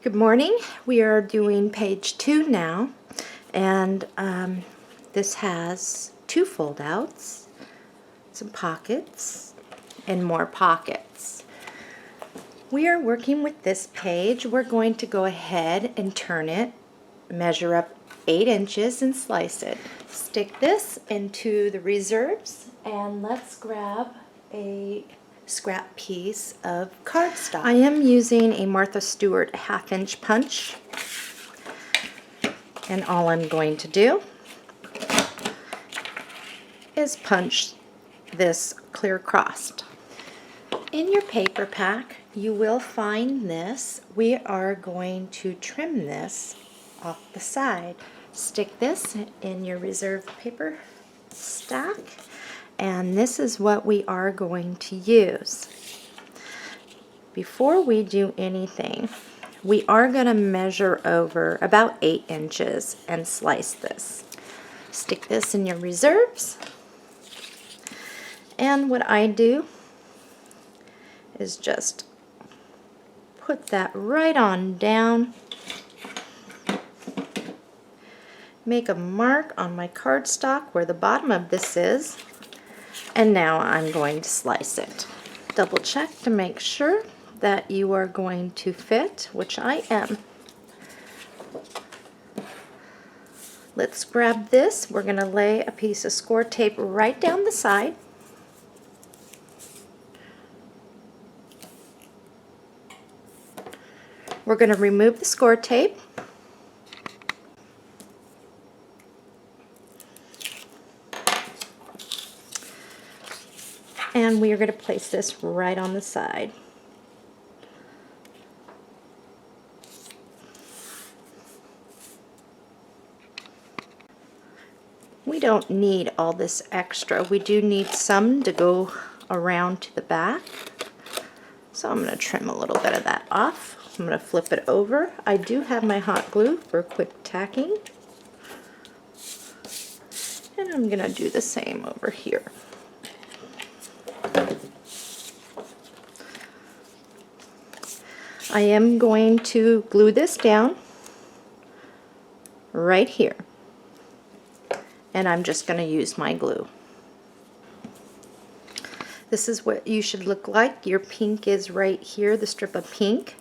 Good morning. We are doing page 2 now, and this has 2 foldouts, some pockets, and more pockets. We are working with this page. We're going to go ahead and turn it, measure up 8 inches and slice it. Stick this into the reserves, and let's grab a scrap piece of cardstock. I am using a Martha Stewart 1/2 inch punch, and all I'm going to do is punch this clear crossed. In your paper pack you will find this. We are going to trim this off the side. Stick this in your reserve paper stack, and this is what we are going to use. Before we do anything, we are going to measure over about 8 inches and slice this. Stick this in your reserves, and what I do is just put that right on down, make a mark on my cardstock where the bottom of this is, and now I'm going to slice it. Double check to make sure that you are going to fit, which I am. Let's grab this. We're going to lay a piece of score tape right down the side. We're going to remove the score tape. And we are going to place this right on the side. We don't need all this extra. We do need some to go around to the back. So I'm going to trim a little bit of that off. I'm going to flip it over. I do have my hot glue for quick tacking. And I'm going to do the same over here. I am going to glue this down right here, and I'm just going to use my glue. This is what you should look like. Your pink is right here, the strip of pink,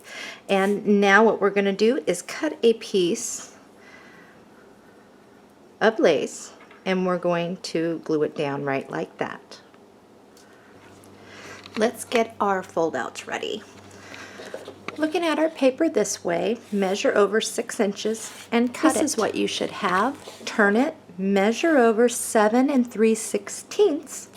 and now what we're going to do is cut a piece of lace, and we're going to glue it down right like that. Let's get our foldouts ready. Looking at our paper this way, measure over 6 inches and cut it. This is what you should have. Turn it, measure over 7 3/16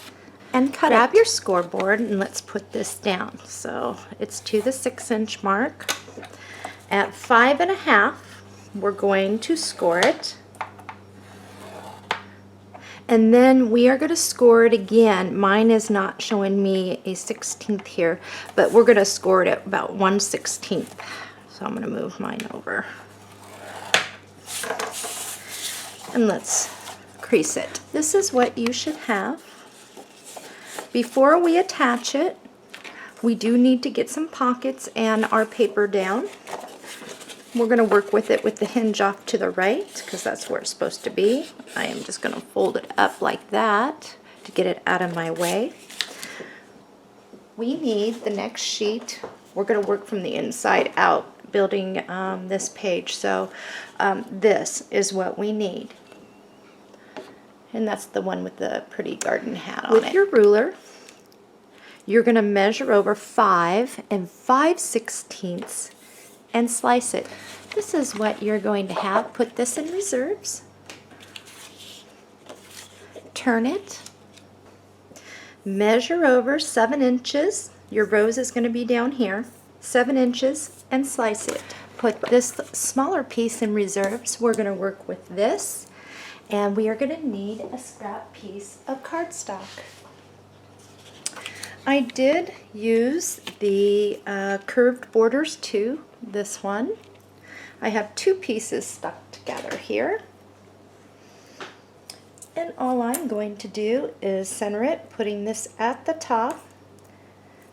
and cut it. Grab your scoreboard and let's put this down. So it's to the 6 inch mark. At 5 1/2, we're going to score it. And then we are going to score it again. Mine is not showing me a 16th here, but we're going to score it at about 1/16. So I'm going to move mine over. And let's crease it. This is what you should have. Before we attach it, we do need to get some pockets and our paper down. We're going to work with it with the hinge off to the right because that's where it's supposed to be. I am just going to fold it up like that to get it out of my way. We need the next sheet. We're going to work from the inside out building this page. So this is what we need. And that's the one with the pretty garden hat on it. With your ruler, you're going to measure over 5 5/16 and slice it. This is what you're going to have. Put this in reserves. Turn it. Measure over 7 inches. Your rose is going to be down here. 7 inches and slice it. Put this smaller piece in reserves. We're going to work with this, and we are going to need a scrap piece of cardstock. I did use the curved borders too. This one. I have 2 pieces stuck together here. And all I'm going to do is center it, putting this at the top,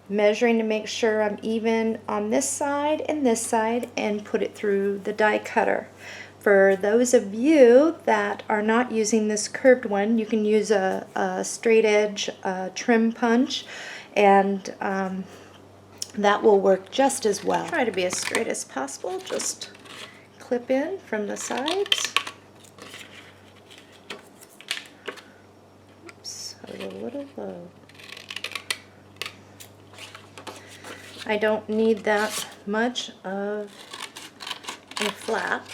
measuring to make sure I'm even on this side, and put it through the die cutter. For those of you that are not using this curved one, you can use a straight edge trim punch, and that will work just as well. Try to be as straight as possible. Just clip in from the sides. Oops, I was a little low. I don't need that much of a flap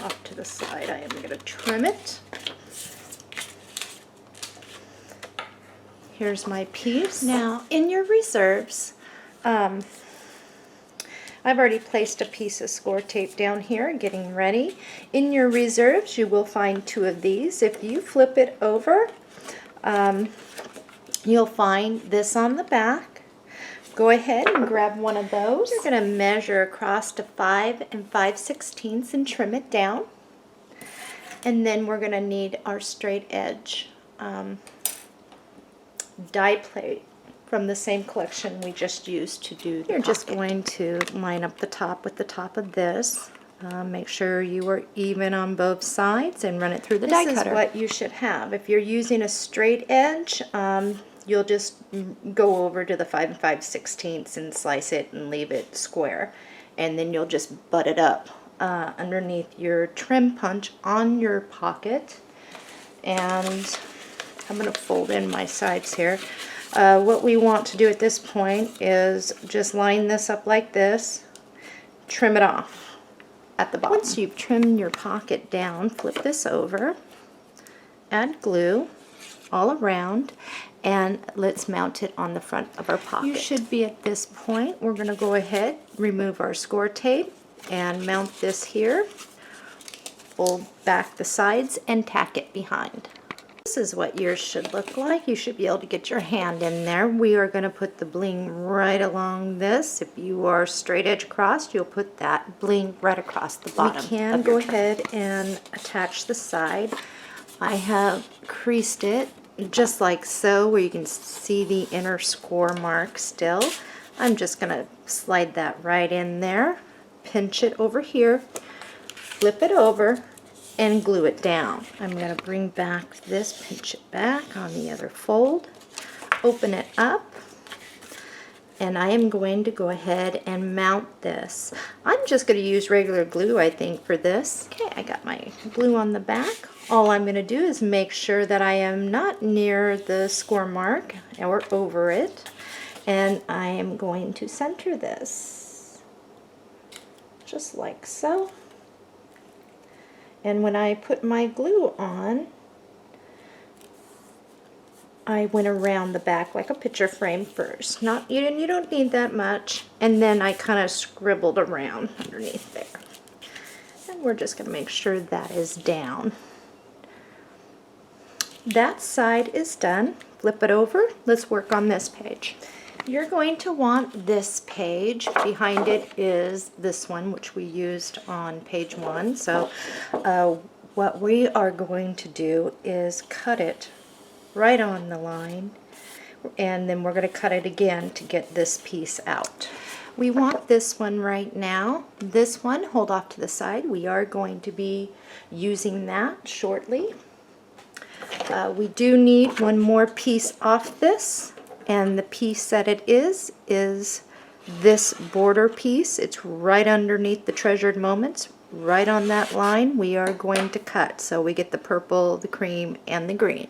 off to the side. I am going to trim it. Here's my piece. Now, in your reserves, I've already placed a piece of score tape down here, getting ready. In your reserves, you will find 2 of these. If you flip it over, you'll find this on the back. Go ahead and grab one of those. You're going to measure across to 5 5/16 and trim it down. And then we're going to need our straight edge die plate from the same collection we just used to do the You're just going to line up the top with the top of this. Make sure you are even on both sides and run it through the die cutter. This is what you should have. If you're using a straight edge, you'll just go over to the 5 5/16 and slice it and leave it square. And then you'll just butt it up underneath your trim punch on your pocket. And I'm going to fold in my sides here. What we want to do at this point is just line this up like this, trim it off at the bottom. Once you've trimmed your pocket down, flip this over, add glue all around, and let's mount it on the front of our pocket. You should be at this point. We're going to go ahead, remove our score tape, and mount this here, fold back the sides, and tack it behind. This is what yours should look like. You should be able to get your hand in there. We are going to put the bling right along this. If you are straight edge across, you'll put that bling right across the bottom. We can go ahead and attach the side. I have creased it just like so, where you can see the inner score mark still. I'm just going to slide that right in there, pinch it over here, flip it over, and glue it down. I'm going to bring back this, pinch it back on the other fold, open it up, and I am going to go ahead and mount this. I'm just going to use regular glue, I think, for this. Okay, I got my glue on the back. All I'm going to do is make sure that I am not near the score mark or over it, and I am going to center this just like so. And when I put my glue on, I went around the back like a picture frame first. You don't need that much. And then I kind of scribbled around underneath there. And we're just going to make sure that is down. That side is done. Flip it over. Let's work on this page. You're going to want this page. Behind it is this one, which we used on page 1. So what we are going to do is cut it right on the line, and then we're going to cut it again to get this piece out. We want this one right now. This one, hold off to the side. We are going to be using that shortly. We do need one more piece off this, and the piece that it is this border piece. It's right underneath the treasured moments, right on that line we are going to cut. So we get the purple, the cream, and the green.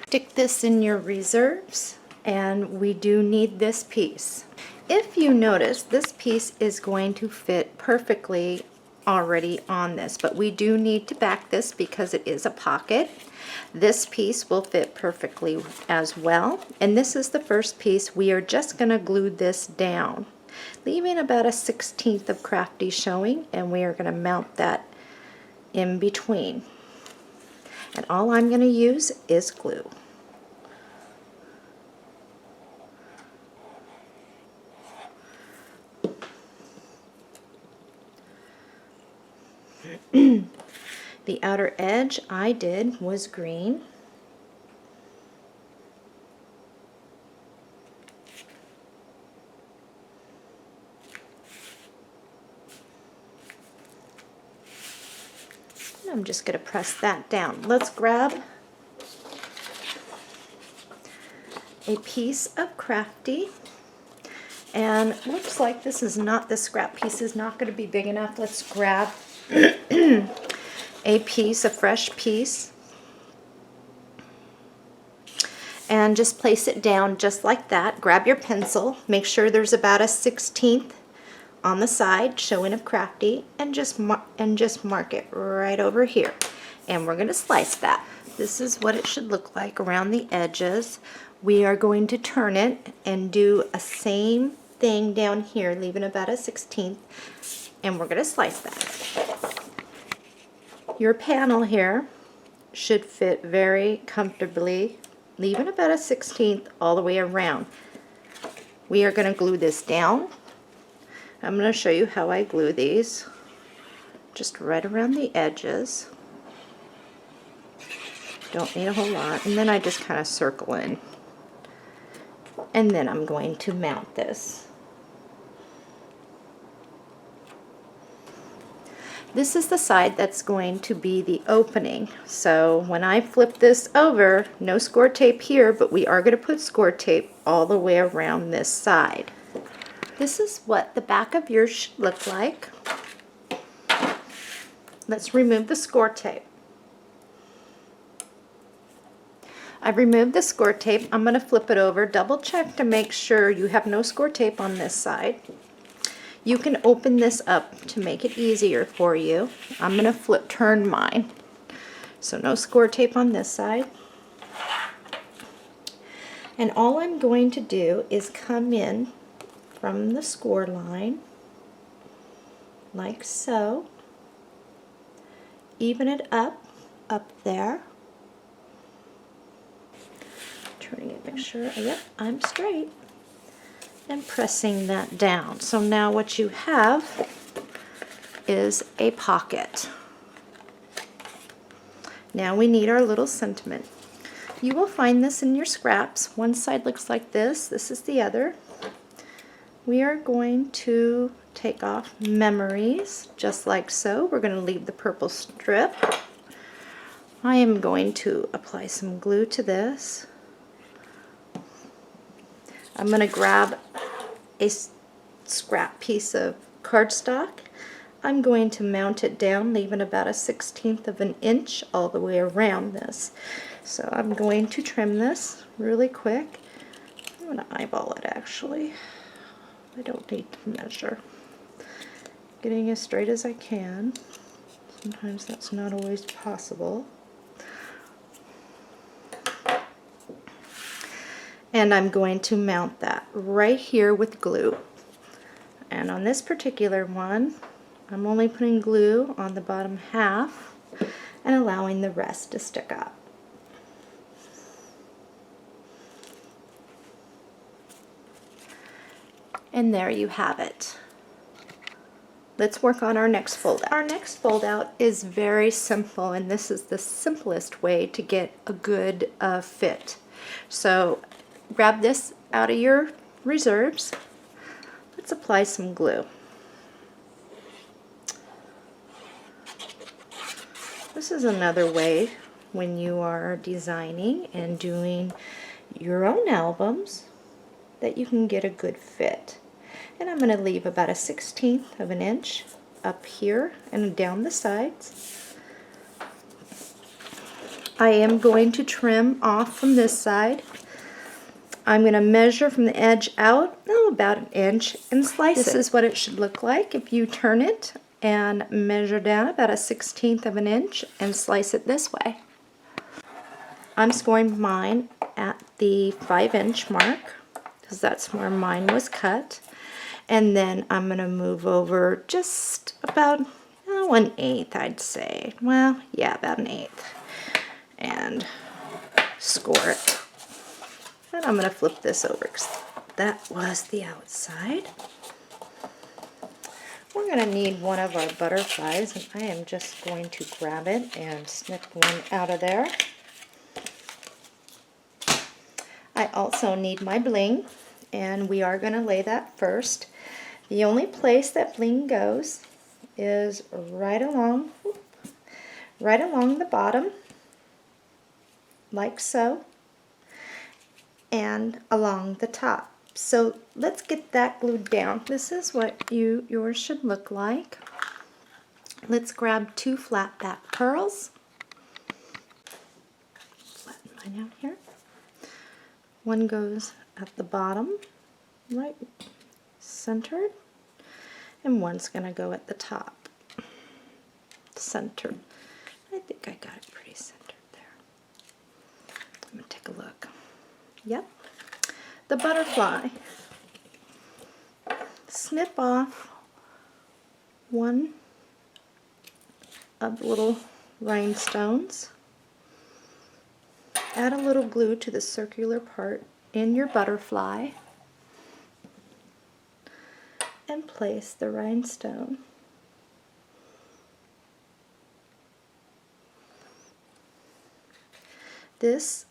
Stick this in your reserves, and we do need this piece. If you notice, this piece is going to fit perfectly already on this, but we do need to back this because it is a pocket. This piece will fit perfectly as well, and this is the first piece. We are just going to glue this down, leaving about a 1/16 of crafty showing, and we are going to mount that in between. And all I'm going to use is glue. The outer edge I did was green. I'm just going to press that down. Let's grab a piece of Crafty. And looks like this is not, the scrap piece is not going to be big enough. Let's grab a piece, a fresh piece, and just place it down just like that. Grab your pencil, make sure there's about a 1/16 on the side showing of Crafty, and just mark it right over here. And we're going to slice that. This is what it should look like around the edges. We are going to turn it and do a same thing down here, leaving about a 1/16, and we're going to slice that. Your panel here should fit very comfortably, leaving about a 1/16 all the way around. We are going to glue this down. I'm going to show you how I glue these, just right around the edges. Don't need a whole lot, and then I just kind of circle in. And then I'm going to mount this. This is the side that's going to be the opening. So when I flip this over, no score tape here, but we are going to put score tape all the way around this side. This is what the back of yours should look like. Let's remove the score tape. I've removed the score tape. I'm going to flip it over. Double check to make sure you have no score tape on this side. You can open this up to make it easier for you. I'm going to turn mine. So no score tape on this side. And all I'm going to do is come in from the score line, like so. Even it up there. Turning it, make sure, yep, I'm straight. And pressing that down. So now what you have is a pocket. Now we need our little sentiment. You will find this in your scraps. One side looks like this. This is the other. We are going to take off memories, just like so. We're going to leave the purple strip. I am going to apply some glue to this. I'm going to grab a scrap piece of cardstock. I'm going to mount it down, leaving about a 1/16 of an inch all the way around this. So I'm going to trim this really quick. I'm going to eyeball it actually. I don't need to measure. Getting as straight as I can. Sometimes that's not always possible. And I'm going to mount that right here with glue. And on this particular one, I'm only putting glue on the bottom half and allowing the rest to stick up. And there you have it. Let's work on our next foldout. Our next foldout is very simple, and this is the simplest way to get a good fit. So grab this out of your reserves. Let's apply some glue. This is another way when you are designing and doing your own albums that you can get a good fit. And I'm going to leave about a 1/16 of an inch up here and down the sides. I am going to trim off from this side. I'm going to measure from the edge out, about an inch, and slice it. This is what it should look like if you turn it and measure down about a 1/16 of an inch and slice it this way. I'm scoring mine at the 5-inch mark because that's where mine was cut. And then I'm going to move over just about 1/8, I'd say. Well, yeah, about 1/8. And score it. And I'm going to flip this over because that was the outside. We're going to need one of our butterflies, and I am just going to grab it and snip one out of there. I also need my bling, and we are going to lay that first. The only place that bling goes is right along right along the bottom, like so, and along the top. So let's get that glued down. This is what yours should look like. Let's grab 2 flat back pearls. Flatten mine out here. One goes at the bottom, right centered, and one's going to go at the top, centered. I think I got it pretty centered there. I'm going to take a look. Yep. The butterfly. Snip off one of the little rhinestones. Add a little glue to the circular part in your butterfly and place the rhinestone. This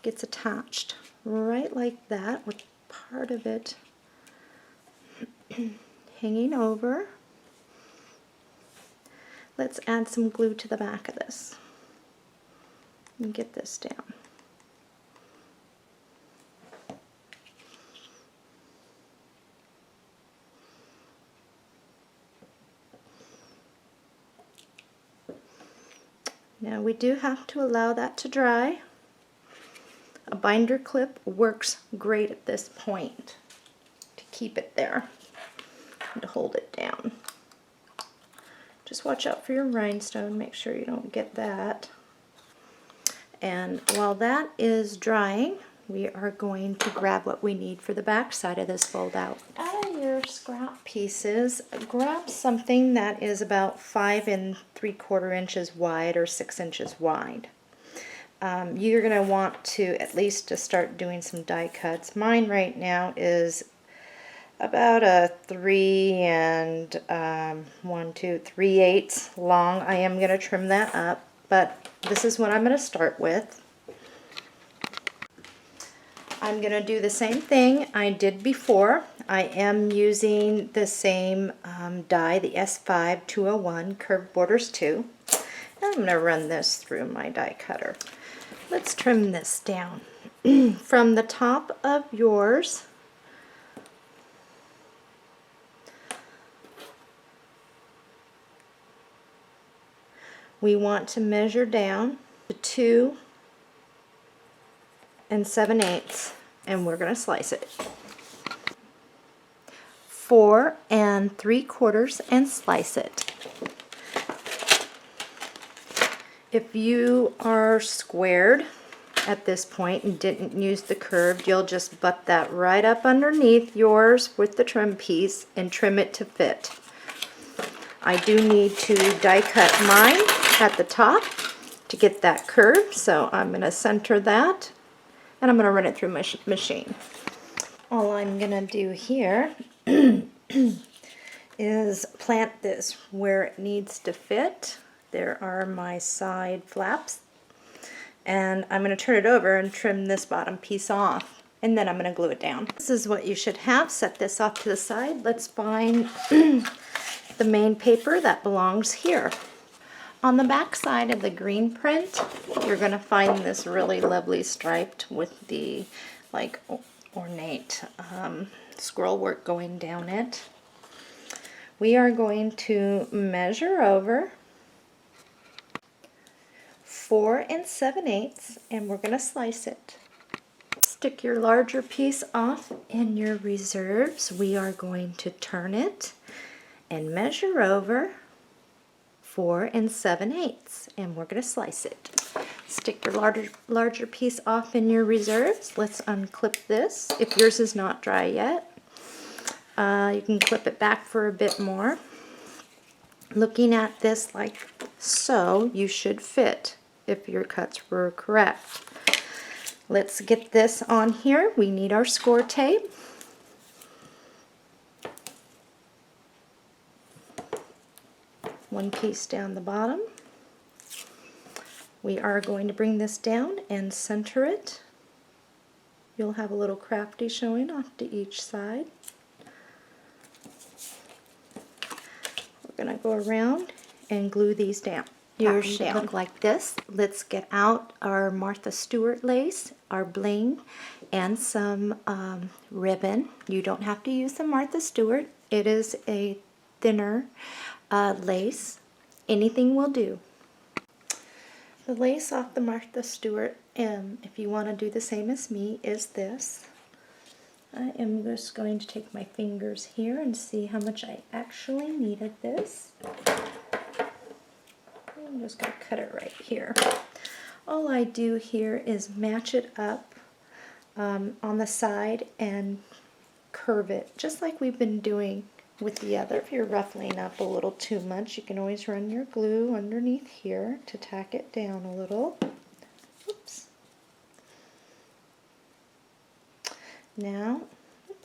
gets attached right like that with part of it hanging over. Let's add some glue to the back of this and get this down. Now we do have to allow that to dry. A binder clip works great at this point to keep it there and to hold it down. Just watch out for your rhinestone, make sure you don't get that. And while that is drying, we are going to grab what we need for the back side of this fold out. Out of your scrap pieces, grab something that is about 5 3/4 inches wide or 6 inches wide. You're going to want to at least to start doing some die cuts. Mine right now is about a 3 3/8 long. I am going to trim that up, but this is what I'm going to start with. I'm going to do the same thing I did before. I am using the same die, the S5 201 Curved Borders 2. I'm going to run this through my die cutter. Let's trim this down. From the top of yours, we want to measure down to 2 7/8, and we're going to slice it. 4 3/4 and slice it. If you are squared at this point and didn't use the curved, you'll just butt that right up underneath yours with the trim piece and trim it to fit. I do need to die cut mine at the top to get that curve, so I'm going to center that and I'm going to run it through my machine. All I'm going to do here is plant this where it needs to fit. There are my side flaps, and I'm going to turn it over and trim this bottom piece off, and then I'm going to glue it down. This is what you should have. Set this off to the side. Let's find the main paper that belongs here. On the back side of the green print, you're going to find this really lovely striped with the like ornate scroll work going down it. We are going to measure over 4 7/8, and we're going to slice it. Stick your larger piece off in your reserves. We are going to turn it and measure over 4 7/8, and we're going to slice it. Stick your larger piece off in your reserves. Let's unclip this. If yours is not dry yet, you can clip it back for a bit more. Looking at this like so, you should fit if your cuts were correct. Let's get this on here. We need our score tape. One piece down the bottom. We are going to bring this down and center it. You'll have a little crafty showing off to each side. We're going to go around and glue these down. Yours should look like this. Let's get out our Martha Stewart lace, our bling, and some ribbon. You don't have to use the Martha Stewart. It is a thinner lace. Anything will do. The lace off the Martha Stewart, if you want to do the same as me, is this. I am just going to take my fingers here and see how much I actually needed this. I'm just going to cut it right here. All I do here is match it up on the side and curve it, just like we've been doing with the other. If you're ruffling up a little too much, you can always run your glue underneath here to tack it down a little. Oops. Now,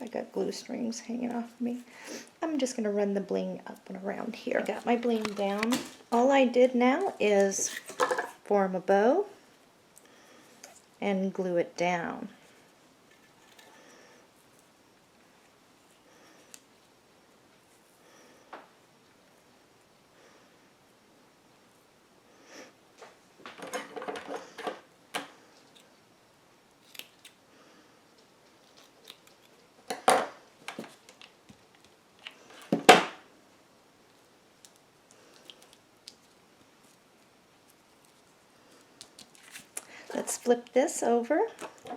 I got glue strings hanging off me. I'm just going to run the bling up and around here. I got my bling down. All I did now is form a bow and glue it down. Let's flip this over.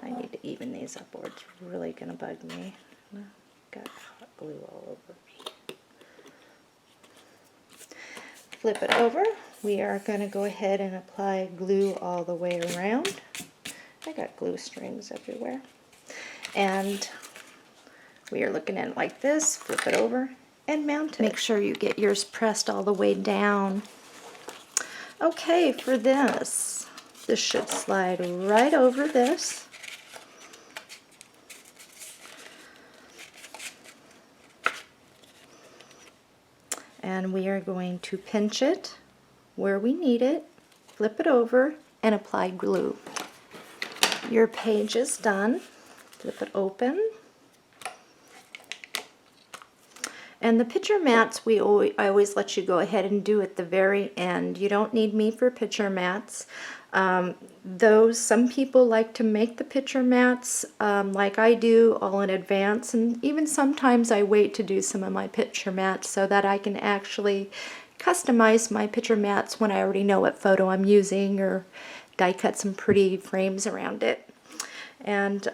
I need to even these up or it's really going to bug me. Got hot glue all over me. Flip it over. We are going to go ahead and apply glue all the way around. I got glue strings everywhere. And we are looking at it like this. Flip it over and mount it. Make sure you get yours pressed all the way down. Okay, for this. This should slide right over this. And we are going to pinch it where we need it, flip it over, and apply glue. Your page is done. Flip it open. And the picture mats, I always let you go ahead and do at the very end. You don't need me for picture mats. Some people like to make the picture mats like I do all in advance, and even sometimes I wait to do some of my picture mats so that I can actually customize my picture mats when I already know what photo I'm using or die cut some pretty frames around it. And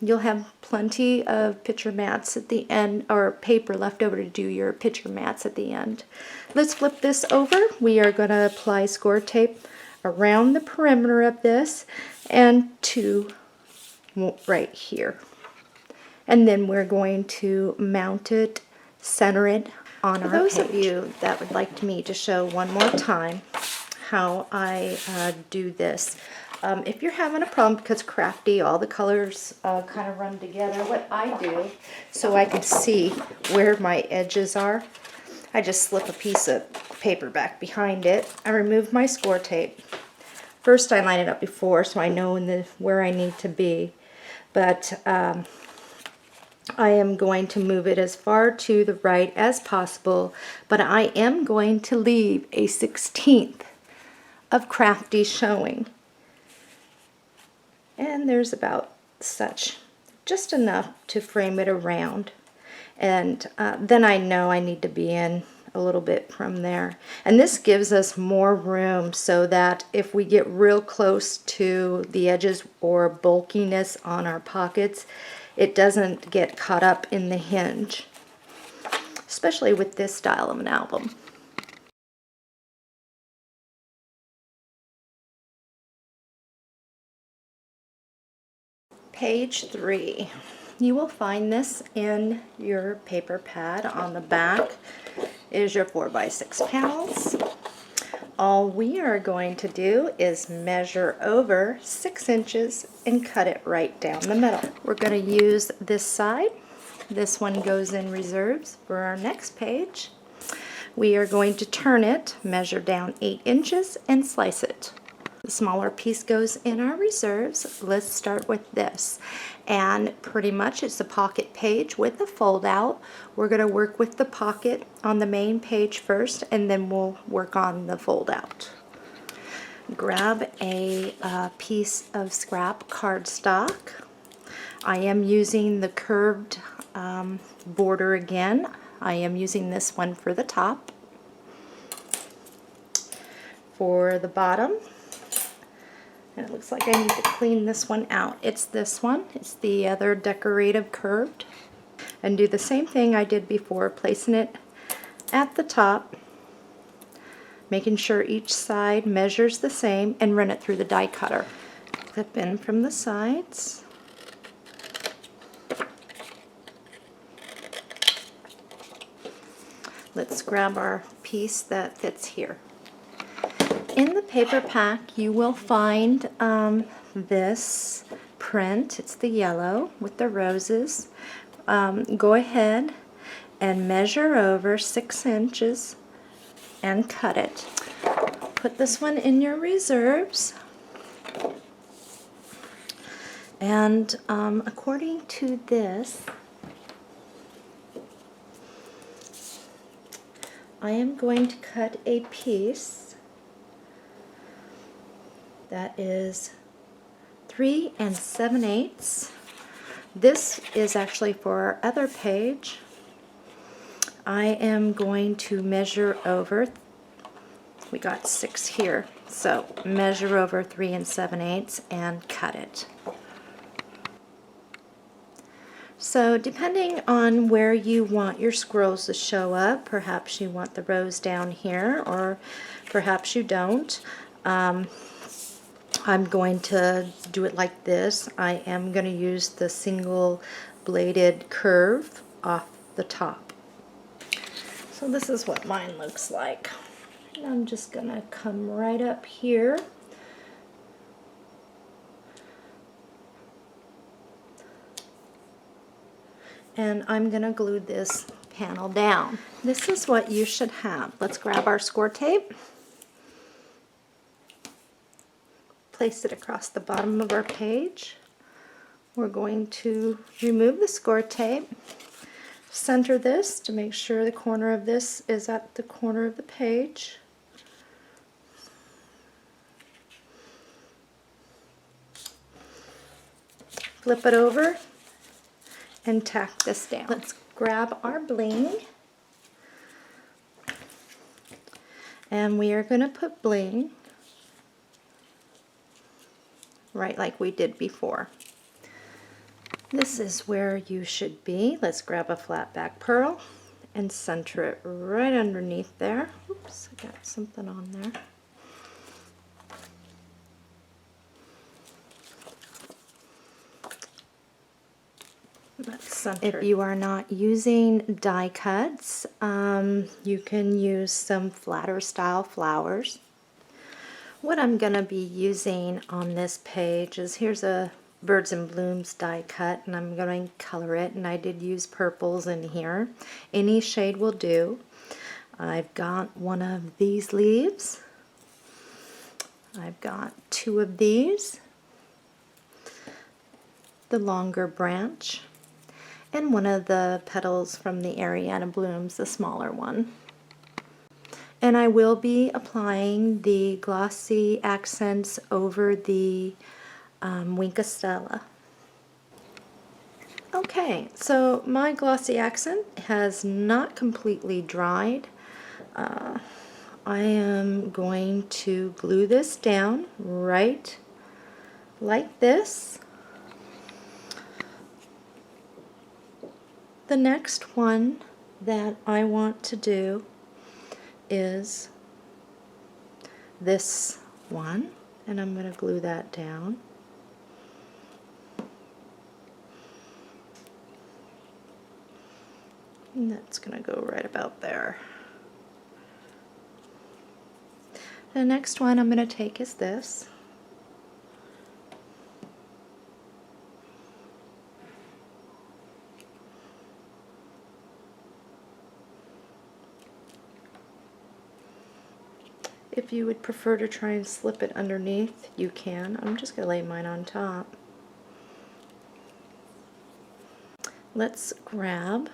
you'll have plenty of picture mats at the end, or paper left over to do your picture mats at the end. Let's flip this over. We are going to apply score tape around the perimeter of this and to right here. And then we're going to mount it, center it on our page. For those of you that would like me to show one more time how I do this, if you're having a problem because crafty, all the colors kind of run together, what I do so I can see where my edges are, I just slip a piece of paper back behind it. I remove my score tape. First I line it up before so I know where I need to be, but I am going to move it as far to the right as possible, but I am going to leave a 1/16 of crafty showing. And there's about such, just enough to frame it around. And then I know I need to be in a little bit from there. And this gives us more room so that if we get real close to the edges or bulkiness on our pockets, it doesn't get caught up in the hinge, especially with this style of an album. Page 3. You will find this in your paper pad. On the back is your 4x6 panels. All we are going to do is measure over 6 inches and cut it right down the middle. We're going to use this side. This one goes in reserves for our next page. We are going to turn it, measure down 8 inches, and slice it. The smaller piece goes in our reserves. Let's start with this. And pretty much it's a pocket page with a fold out. We're going to work with the pocket on the main page first, and then we'll work on the fold out. Grab a piece of scrap cardstock. I am using the curved border again. I am using this one for the top. For the bottom, and it looks like I need to clean this one out. It's this one. It's the other decorative curved. And do the same thing I did before, placing it at the top, making sure each side measures the same, and run it through the die cutter. Clip in from the sides. Let's grab our piece that fits here. In the paper pack, you will find this print. It's the yellow with the roses. Go ahead and measure over 6 inches and cut it. Put this one in your reserves. And according to this, I am going to cut a piece that is 3 7/8. This is actually for our other page. I am going to measure over, we got 6 here, so measure over 3 7/8 and cut it. So depending on where you want your squirrels to show up, perhaps you want the rows down here, or perhaps you don't. I'm going to do it like this. I am going to use the single bladed curve off the top. So this is what mine looks like. And I'm just going to come right up here. And I'm going to glue this panel down. This is what you should have. Let's grab our score tape. Place it across the bottom of our page. We're going to remove the score tape, center this to make sure the corner of this is at the corner of the page. Flip it over and tack this down. Let's grab our bling, and we are going to put bling right like we did before. This is where you should be. Let's grab a flat back pearl and center it right underneath there. Oops, I got something on there. Let's center. If you are not using die cuts, you can use some flatter style flowers. What I'm going to be using on this page is, here's a Birds and Blooms die cut, and I'm going to color it, and I did use purples in here. Any shade will do. I've got one of these leaves. I've got 2 of these, the longer branch, and one of the petals from the Ariana Blooms, the smaller one. And I will be applying the glossy accents over the Winka Stella. Okay, so my glossy accent has not completely dried. I am going to glue this down right like this. The next one that I want to do is this one, and I'm going to glue that down. And that's going to go right about there. The next one I'm going to take is this. If you would prefer to try and slip it underneath, you can. I'm just going to lay mine on top. Let's grab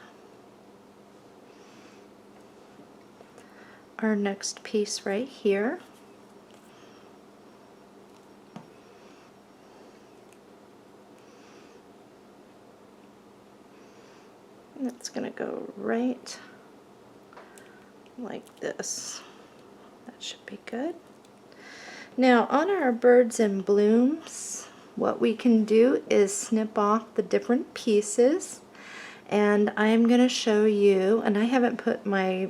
our next piece right here. And it's going to go right like this. That should be good. Now on our birds and blooms, what we can do is snip off the different pieces, and I'm going to show you, and I haven't put my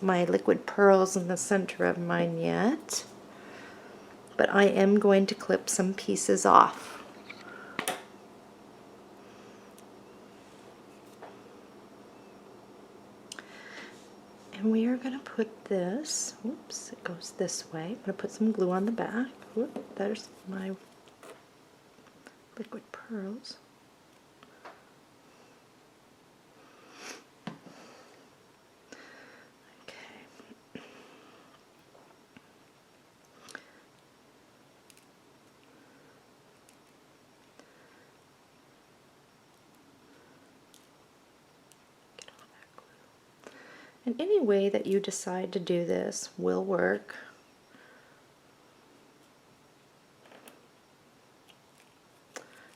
liquid pearls in the center of mine yet, but I am going to clip some pieces off. And we are going to put this, oops, it goes this way. I'm going to put some glue on the back. Whoop, there's my liquid pearls. Okay. And any way that you decide to do this will work.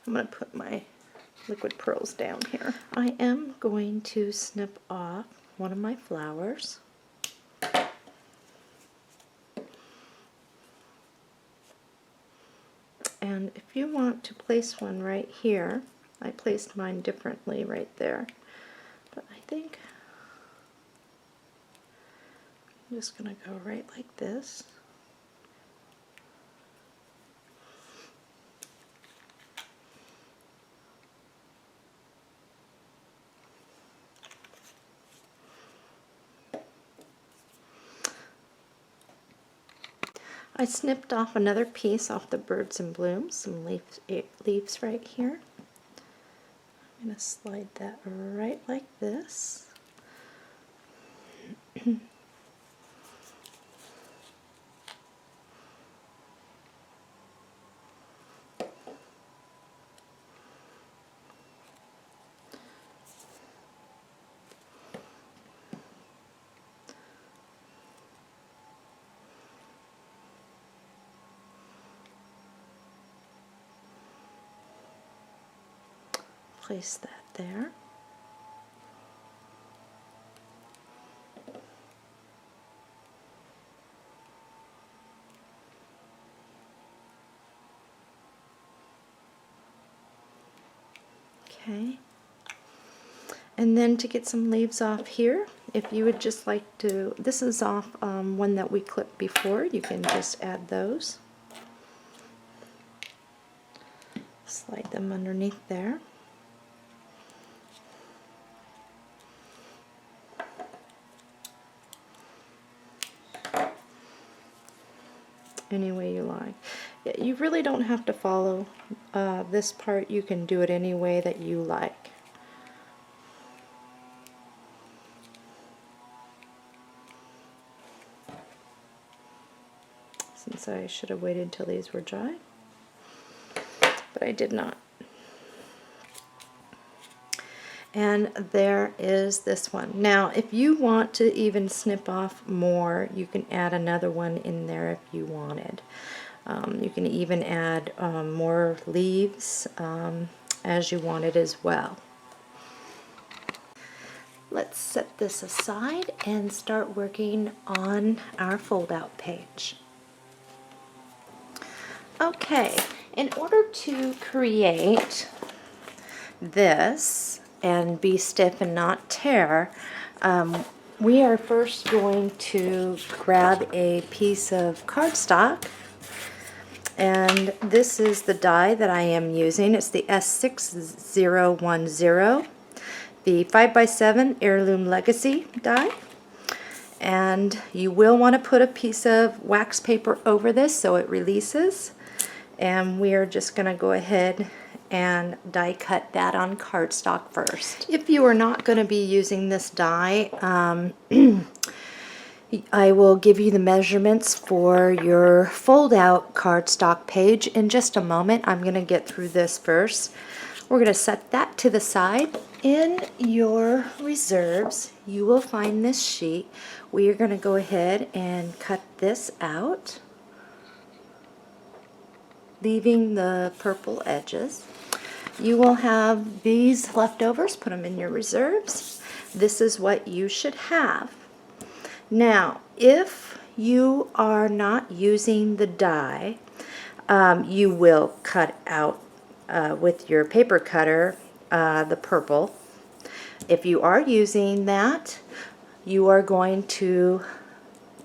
I'm going to put my liquid pearls down here. I am going to snip off one of my flowers. And if you want to place one right here, I placed mine differently right there. But I think I'm just going to go right like this. I snipped off another piece off the birds and blooms, some leaves right here. I'm going to slide that right like this. Place that there. Okay. And then to get some leaves off here, if you would just like to, this is off one that we clipped before, you can just add those. Slide them underneath there. Any way you like. You really don't have to follow this part. You can do it any way that you like. Since I should have waited till these were dry, but I did not. And there is this one. Now, if you want to even snip off more, you can add another one in there if you wanted. You can even add more leaves as you wanted as well. Let's set this aside and start working on our fold-out page. Okay, in order to create this and be stiff and not tear, we are first going to grab a piece of cardstock, and this is the die that I am using. It's the S6010, the 5x7 Heirloom Legacy die. And you will want to put a piece of wax paper over this so it releases. And we are just going to go ahead and die cut that on cardstock first. If you are not going to be using this die, you I will give you the measurements for your fold-out cardstock page in just a moment. I'm going to get through this first. We're going to set that to the side. In your reserves, you will find this sheet. We are going to go ahead and cut this out, leaving the purple edges. You will have these leftovers. Put them in your reserves. This is what you should have. Now, if you are not using the die, you will cut out with your paper cutter the purple. If you are using that, you are going to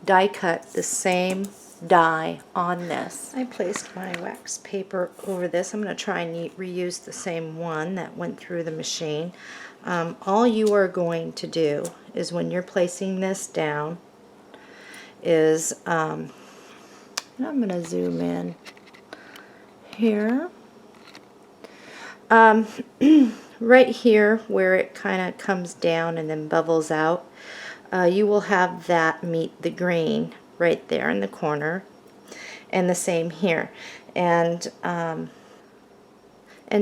die cut the same die on this. I placed my wax paper over this. I'm going to try and reuse the same one that went through the machine. All you are going to do is when you're placing this down is, and I'm going to zoom in here, right here where it kind of comes down and then bubbles out, you will have that meet the green right there in the corner, and the same here, and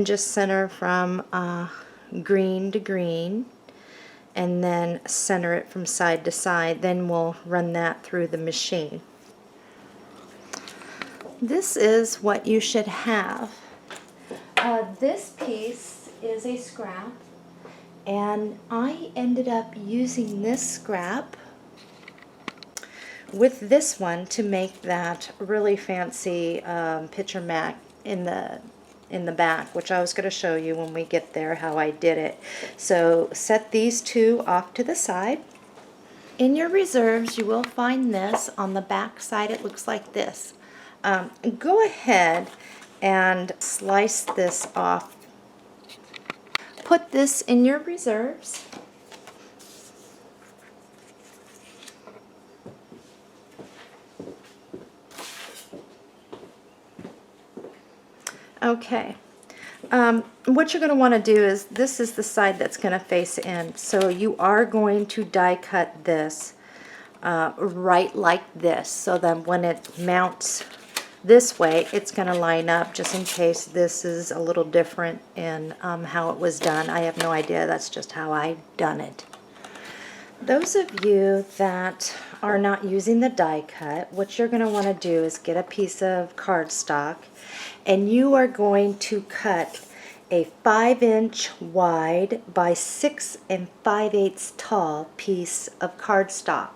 just center from green to green, and then center it from side to side. Then we'll run that through the machine. This is what you should have. This piece is a scrap, and I ended up using this scrap with this one to make that really fancy picture mat in the back, which I was going to show you when we get there how I did it. So set these two off to the side. In your reserves, you will find this. On the back side, it looks like this. Go ahead and slice this off. Put this in your reserves. Okay. What you're going to want to do is, this is the side that's going to face in. So you are going to die cut this right like this, so that when it mounts this way, it's going to line up, just in case this is a little different in how it was done. I have no idea. That's just how I done it. Those of you that are not using the die cut, what you're going to want to do is get a piece of cardstock, and you are going to cut a 5-inch wide by 6 5/8 tall piece of cardstock.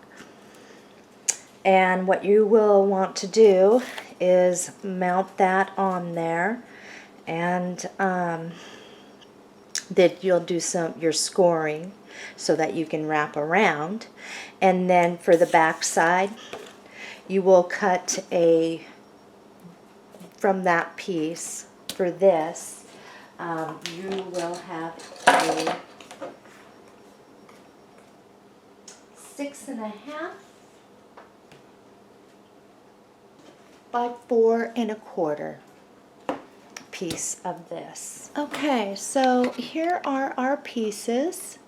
And what you will want to do is mount that on there, and then you'll do your scoring so that you can wrap around. And then for the back side, you will cut from that piece for this, you will have a 6 1/2 by 4 1/4 piece of this. Okay, so here are our pieces.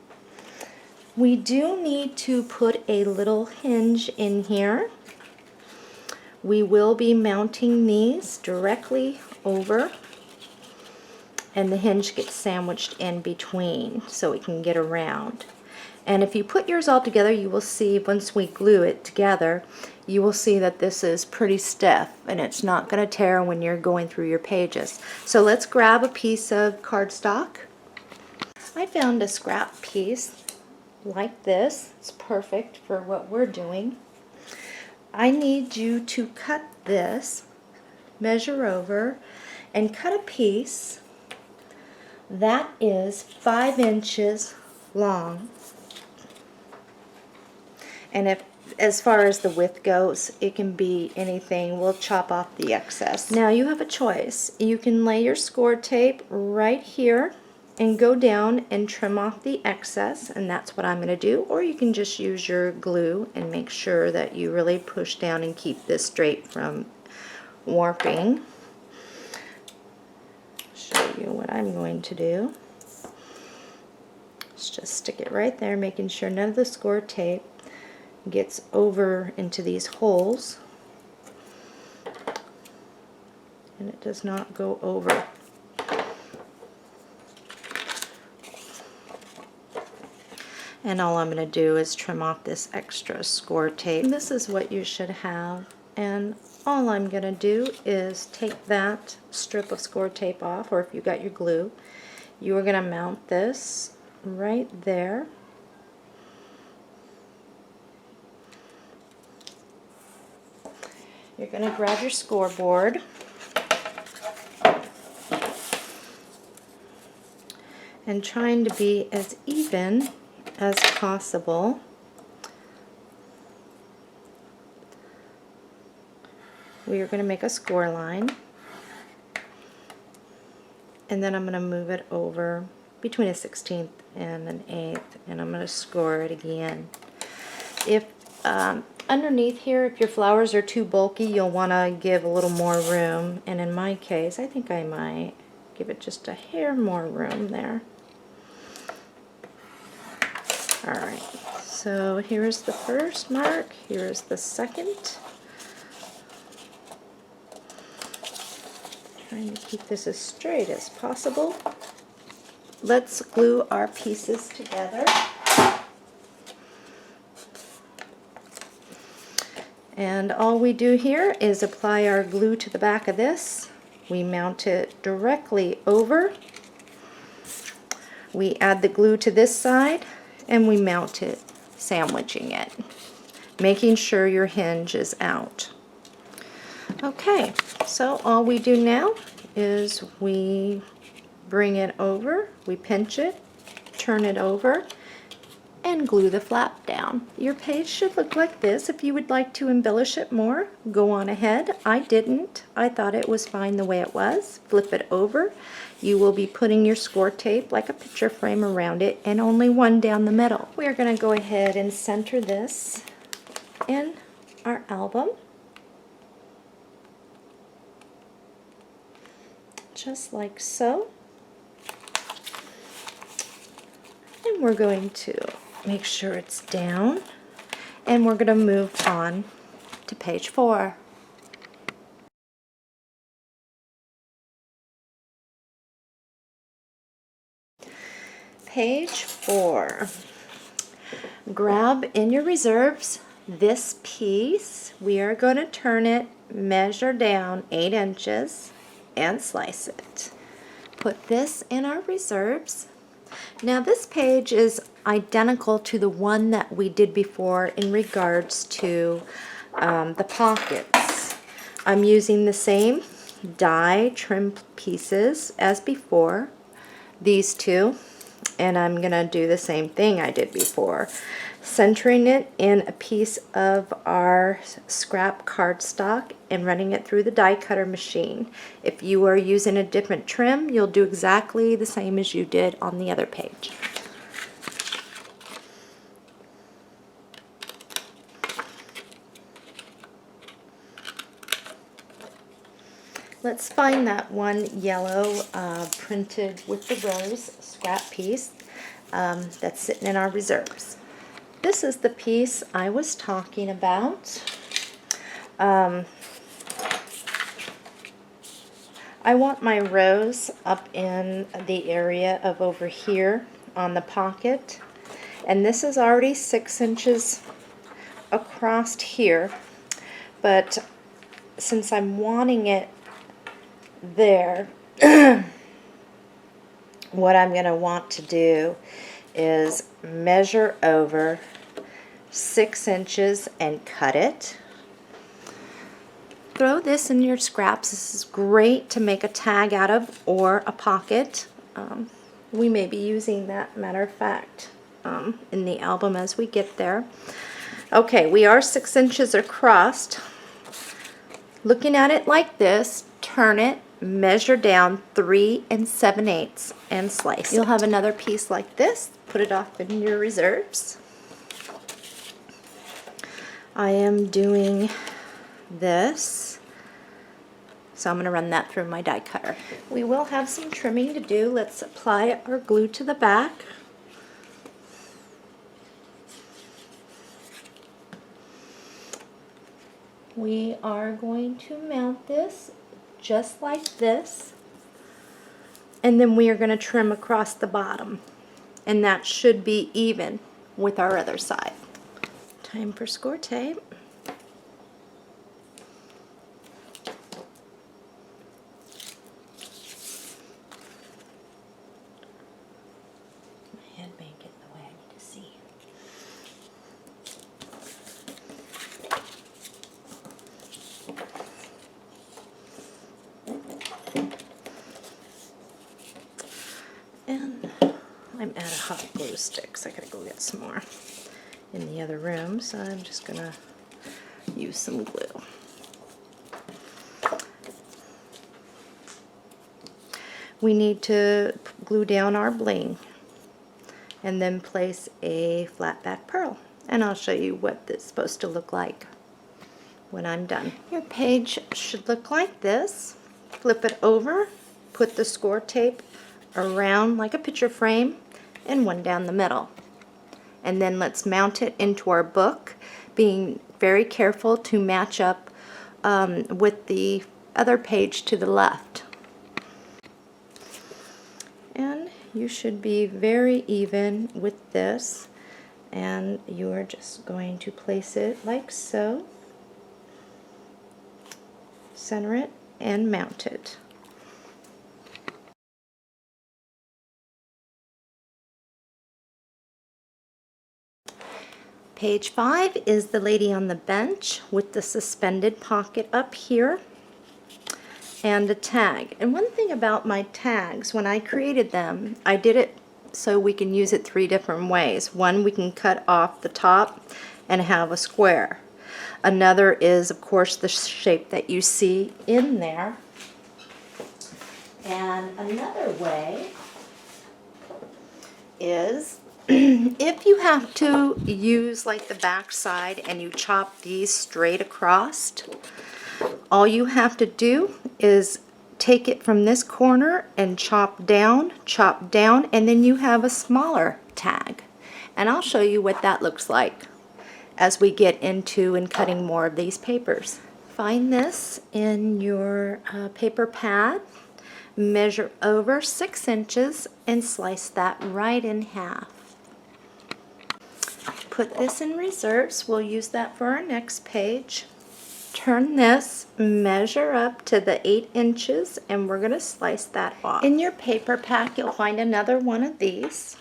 We do need to put a little hinge in here. We will be mounting these directly over, and the hinge gets sandwiched in between so it can get around. And if you put yours all together, you will see once we glue it together, you will see that this is pretty stiff and it's not going to tear when you're going through your pages. So let's grab a piece of cardstock. I found a scrap piece like this. It's perfect for what we're doing. I need you to cut this, measure over, and cut a piece that is 5 inches long. And as far as the width goes, it can be anything. We'll chop off the excess. Now you have a choice. You can lay your score tape right here and go down and trim off the excess, and that's what I'm going to do. Or you can just use your glue and make sure that you really push down and keep this straight from warping. Show you what I'm going to do. Let's just stick it right there, making sure none of the score tape gets over into these holes and it does not go over. And all I'm going to do is trim off this extra score tape. This is what you should have, and all I'm going to do is take that strip of score tape off, or if you got your glue, you are going to mount this right there. You're going to grab your scoreboard and trying to be as even as possible. We are going to make a score line, and then I'm going to move it over between a 16th and an 8th, and I'm going to score it again. If underneath here, if your flowers are too bulky, you'll want to give a little more room, and in my case, I think I might give it just a hair more room there. Alright, so here's the first mark, here's the second. Trying to keep this as straight as possible. Let's glue our pieces together. And all we do here is apply our glue to the back of this. We mount it directly over. We add the glue to this side, and we mount it, sandwiching it, making sure your hinge is out. Okay, so all we do now is we bring it over, we pinch it, turn it over, and glue the flap down. Your page should look like this. If you would like to embellish it more, go on ahead. I didn't. I thought it was fine the way it was. Flip it over. You will be putting your score tape like a picture frame around it, and only one down the middle. We are going to go ahead and center this in our album. Just like so. And we're going to make sure it's down, and we're going to move on to page 4. Page 4. Grab in your reserves this piece. We are going to turn it, measure down 8 inches, and slice it. Put this in our reserves. Now this page is identical to the one that we did before in regards to the pockets. I'm using the same die trim pieces as before, these two, and I'm going to do the same thing I did before, centering it in a piece of our scrap cardstock and running it through the die cutter machine. If you are using a different trim, you'll do exactly the same as you did on the other page. Let's find that one yellow printed with the rose scrap piece that's sitting in our reserves. This is the piece I was talking about. I want my rose up in the area of over here on the pocket, and this is already 6 inches across here, but since I'm wanting it there, what I'm going to want to do is measure over 6 inches and cut it. Throw this in your scraps. This is great to make a tag out of or a pocket. We may be using that, matter of fact, in the album as we get there. Okay, we are 6 inches across. Looking at it like this, turn it, measure down 3 7/8 and slice it. You'll have another piece like this. Put it off in your reserves. I am doing this, so I'm going to run that through my die cutter. We will have some trimming to do. Let's apply our glue to the back. we are going to mount this just like this, and then we are going to trim across the bottom, and that should be even with our other side. Time for score tape. My head may get in the way, I need to see. And I'm out of hot glue sticks. I gotta go get some more in the other room, so I'm just gonna use some glue. We need to glue down our bling and then place a flat back pearl, and I'll show you what it's supposed to look like when I'm done. Your page should look like this. Flip it over, put the score tape around like a picture frame, and one down the middle. And then let's mount it into our book, being very careful to match up with the other page to the left. And you should be very even with this, and you are just going to place it like so, center it, and mount it. Page 5 is the lady on the bench with the suspended pocket up here and a tag. And one thing about my tags, when I created them, I did it so we can use it 3 different ways. One, we can cut off the top and have a square. Another is, of course, the shape that you see in there. And another way is if you have to use like the back side and you chop these straight across, all you have to do is take it from this corner and chop down, and then you have a smaller tag. And I'll show you what that looks like as we get into and cutting more of these papers. Find this in your paper pad, measure over 6 inches, and slice that right in half. Put this in reserves. We'll use that for our next page. Turn this, measure up to the 8 inches, and we're going to slice that off. In your paper pack, you'll find another one of these.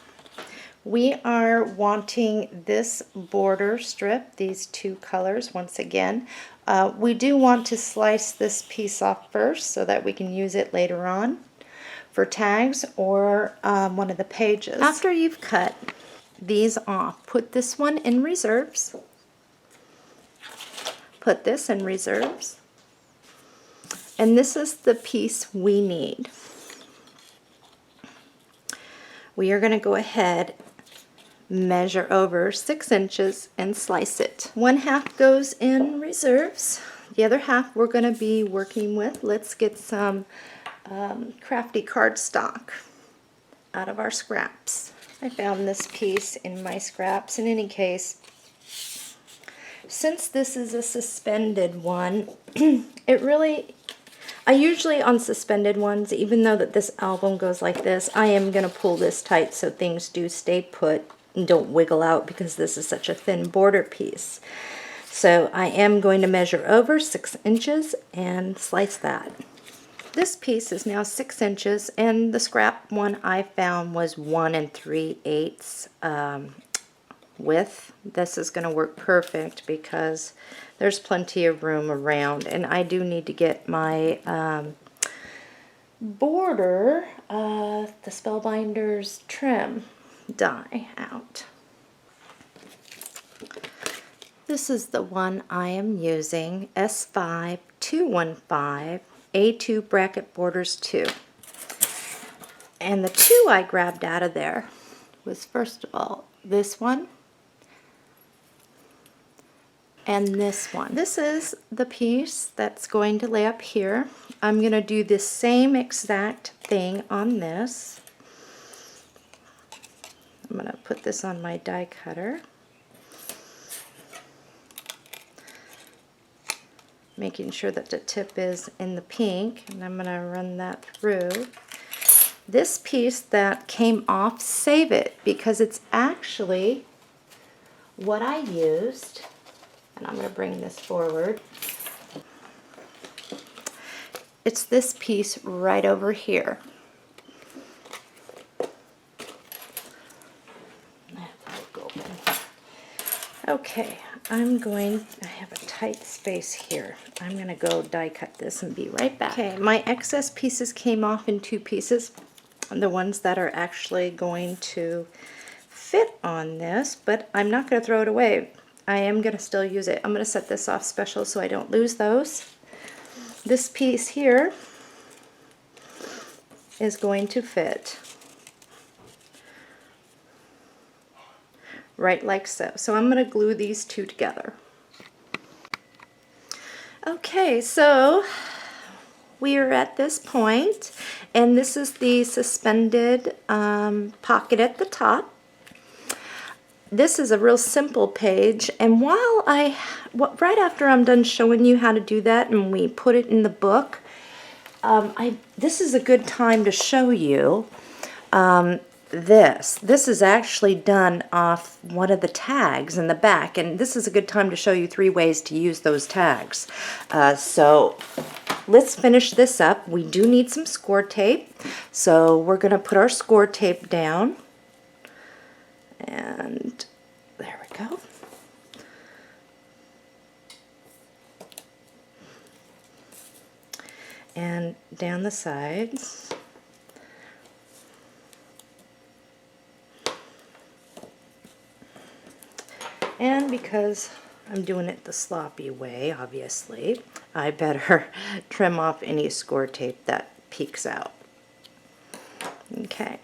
We are wanting this border strip, these 2 colors once again. We do want to slice this piece off first so that we can use it later on for tags or one of the pages. After you've cut these off, put this one in reserves. Put this in reserves. And this is the piece we need. We are going to go ahead, measure over 6 inches, and slice it. 1/2 goes in reserves. The other half we're going to be working with. Let's get some crafty cardstock out of our scraps. I found this piece in my scraps. In any case, since this is a suspended one, I usually on suspended ones, even though that this album goes like this, I am going to pull this tight so things do stay put and don't wiggle out because this is such a thin border piece. So I am going to measure over 6 inches and slice that. This piece is now 6 inches, and the scrap one I found was 1 3/8 width. This is going to work perfect because there's plenty of room around, and I do need to get my border, the Spellbinders trim die out. This is the one I am using, S5215 A2 bracket borders 2. And the 2 I grabbed out of there was, first of all, this one and this one. This is the piece that's going to lay up here. I'm going to do the same exact thing on this. I'm going to put this on my die cutter. making sure that the tip is in the pink, and I'm going to run that through. This piece that came off, save it, because it's actually what I used, and I'm going to bring this forward. It's this piece right over here. Okay, I have a tight space here. I'm going to go die cut this and be right back. Okay, my excess pieces came off in 2 pieces. The ones that are actually going to fit on this, but I'm not going to throw it away. I am going to still use it. I'm going to set this off special so I don't lose those. This piece here is going to fit right like so. So I'm going to glue these 2 together. Okay, so we are at this point, and this is the suspended pocket at the top. This is a real simple page, and right after I'm done showing you how to do that and we put it in the book, this is a good time to show you this. This is actually done off one of the tags in the back, and this is a good time to show you 3 ways to use those tags. So let's finish this up. We do need some score tape, so we're going to put our score tape down, and there we go. And down the sides. And because I'm doing it the sloppy way, obviously, I better trim off any score tape that peeks out. Okay,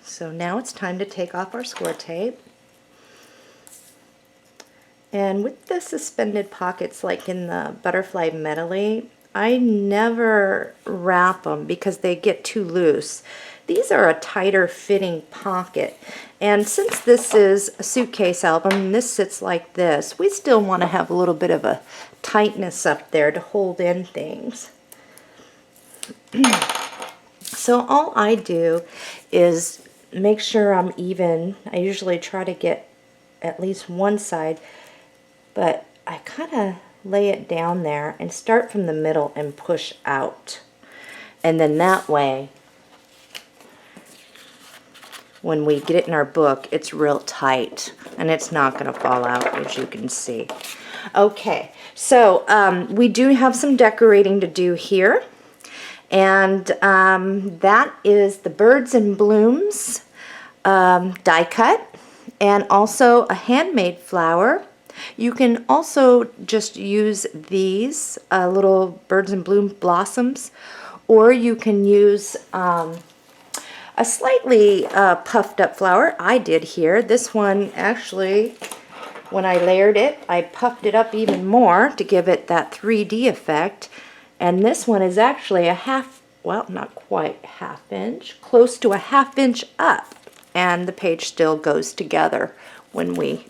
so now it's time to take off our score tape. And with the suspended pockets, like in the butterfly medley, I never wrap them because they get too loose. These are a tighter fitting pocket, and since this is a suitcase album and this sits like this, we still want to have a little bit of a tightness up there to hold in things. So all I do is make sure I'm even. I usually try to get at least one side, but I kind of lay it down there and start from the middle and push out, and then that way when we get it in our book, it's real tight and it's not going to fall out, as you can see. Okay, so we do have some decorating to do here, and that is the Birds and Blooms die cut, and also a handmade flower. You can also just use these little Birds and Bloom blossoms, or you can use a slightly puffed up flower. I did here. This one actually, when I layered it, I puffed it up even more to give it that 3D effect. And this one is actually well, not quite ½ inch, close to a ½ inch up. And the page still goes together when we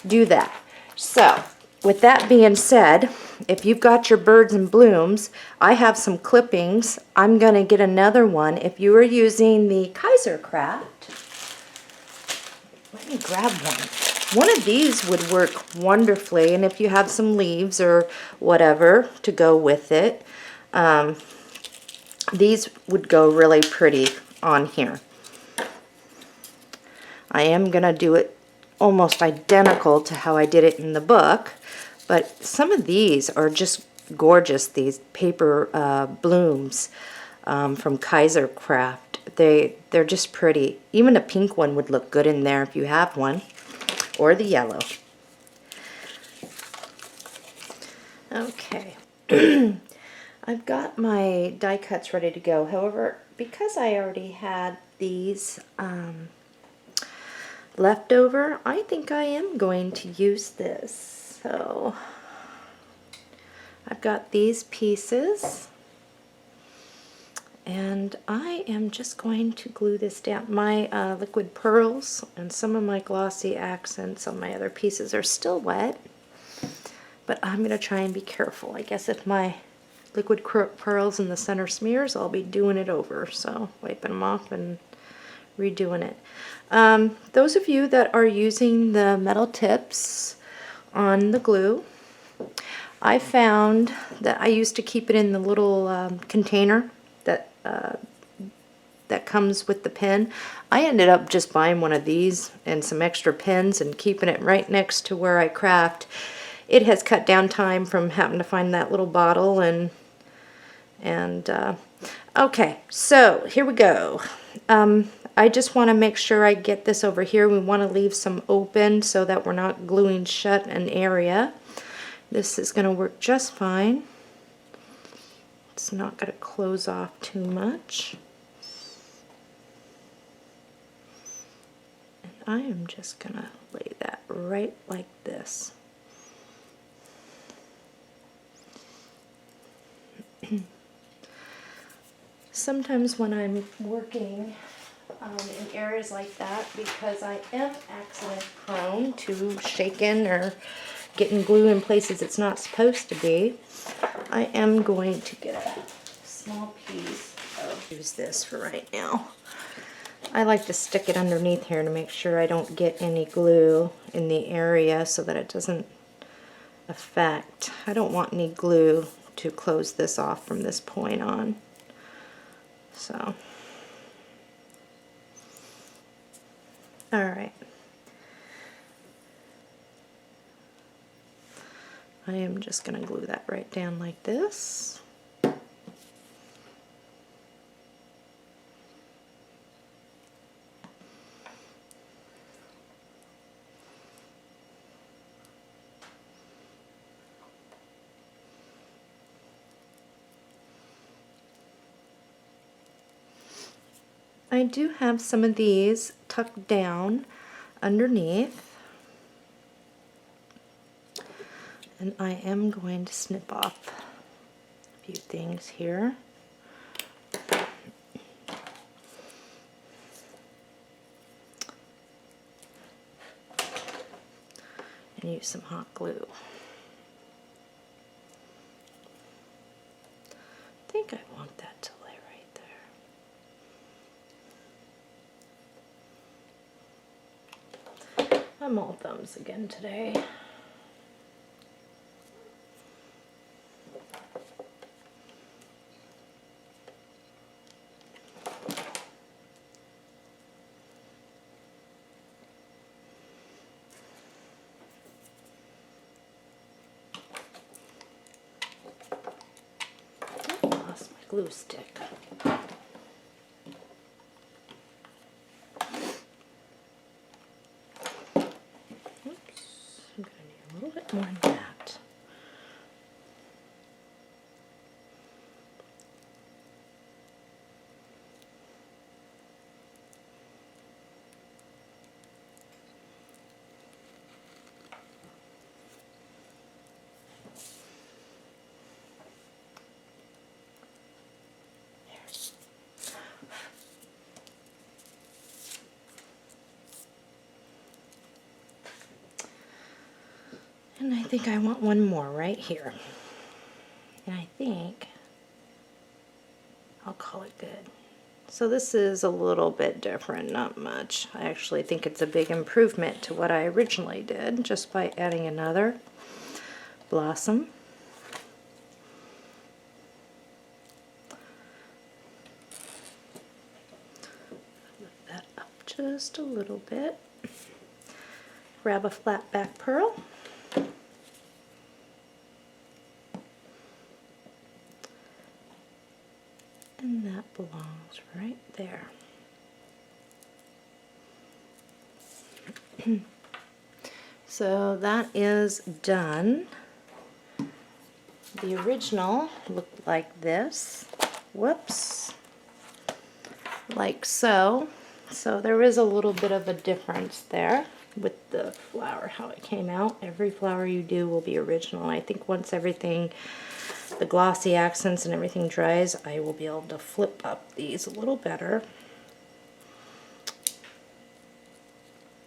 do that. So, with that being said, if you've got your Birds and Blooms, I have some clippings. I'm going to get another one. If you are using the Kaiser Craft, let me grab one. One of these would work wonderfully, and if you have some leaves or whatever to go with it, these would go really pretty on here. I am going to do it almost identical to how I did it in the book, but some of these are just gorgeous, these paper blooms from Kaiser Craft. They're just pretty. Even a pink one would look good in there if you have one, or the yellow. Okay. I've got my die cuts ready to go. However, because I already had these left over, I think I am going to use this. So I've got these pieces, and I am just going to glue this down. My liquid pearls and some of my glossy accents on my other pieces are still wet, but I'm going to try and be careful. I guess if my liquid pearls in the center smears, I'll be doing it over. So wiping them off and redoing it. Those of you that are using the metal tips on the glue, I found that I used to keep it in the little container that that comes with the pen. I ended up just buying one of these and some extra pens and keeping it right next to where I craft. It has cut down time from having to find that little bottle and okay, so here we go. I just want to make sure I get this over here. We want to leave some open so that we're not gluing shut an area. This is going to work just fine. It's not going to close off too much. And I am just going to lay that right like this. Sometimes when I'm working in areas like that, because I am accident prone to shaking or getting glue in places it's not supposed to be, I am going to get a small piece of, use this for right now. I like to stick it underneath here to make sure I don't get any glue in the area so that it doesn't affect. I don't want any glue to close this off from this point on. So, all right. I am just going to glue that right down like this. I do have some of these tucked down underneath, and I am going to snip off a few things here. And use some hot glue. I think I want that to lay right there. I'm all thumbs again today. Lost my glue stick. I'm going to need a little bit more than that. And I think I want one more right here. And I think I'll call it good. So this is a little bit different, not much. I actually think it's a big improvement to what I originally did just by adding another blossom. Lift that up just a little bit. Grab a flat back pearl. And that belongs right there. So that is done. The original looked like this. Whoops. Like so. So there is a little bit of a difference there with the flower, how it came out. Every flower you do will be original. I think once everything, the glossy accents and everything dries, I will be able to flip up these a little better.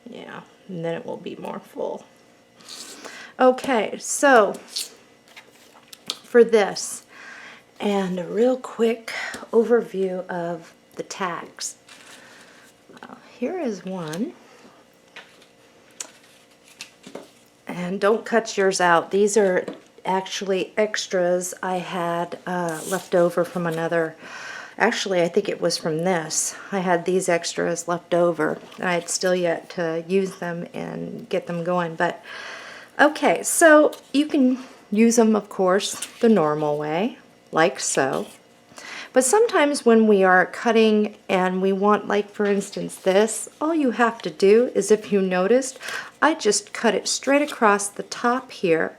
Yeah, and then it will be more full. Okay, so for this, and a real quick overview of the tags. Here is one. And don't cut yours out. These are actually extras I had left over from another. Actually, I think it was from this. I had these extras left over. I had still yet to use them and get them going. But okay, so you can use them, of course, the normal way, like so. But sometimes when we are cutting and we want, like for instance this, all you have to do is, if you noticed, I just cut it straight across the top here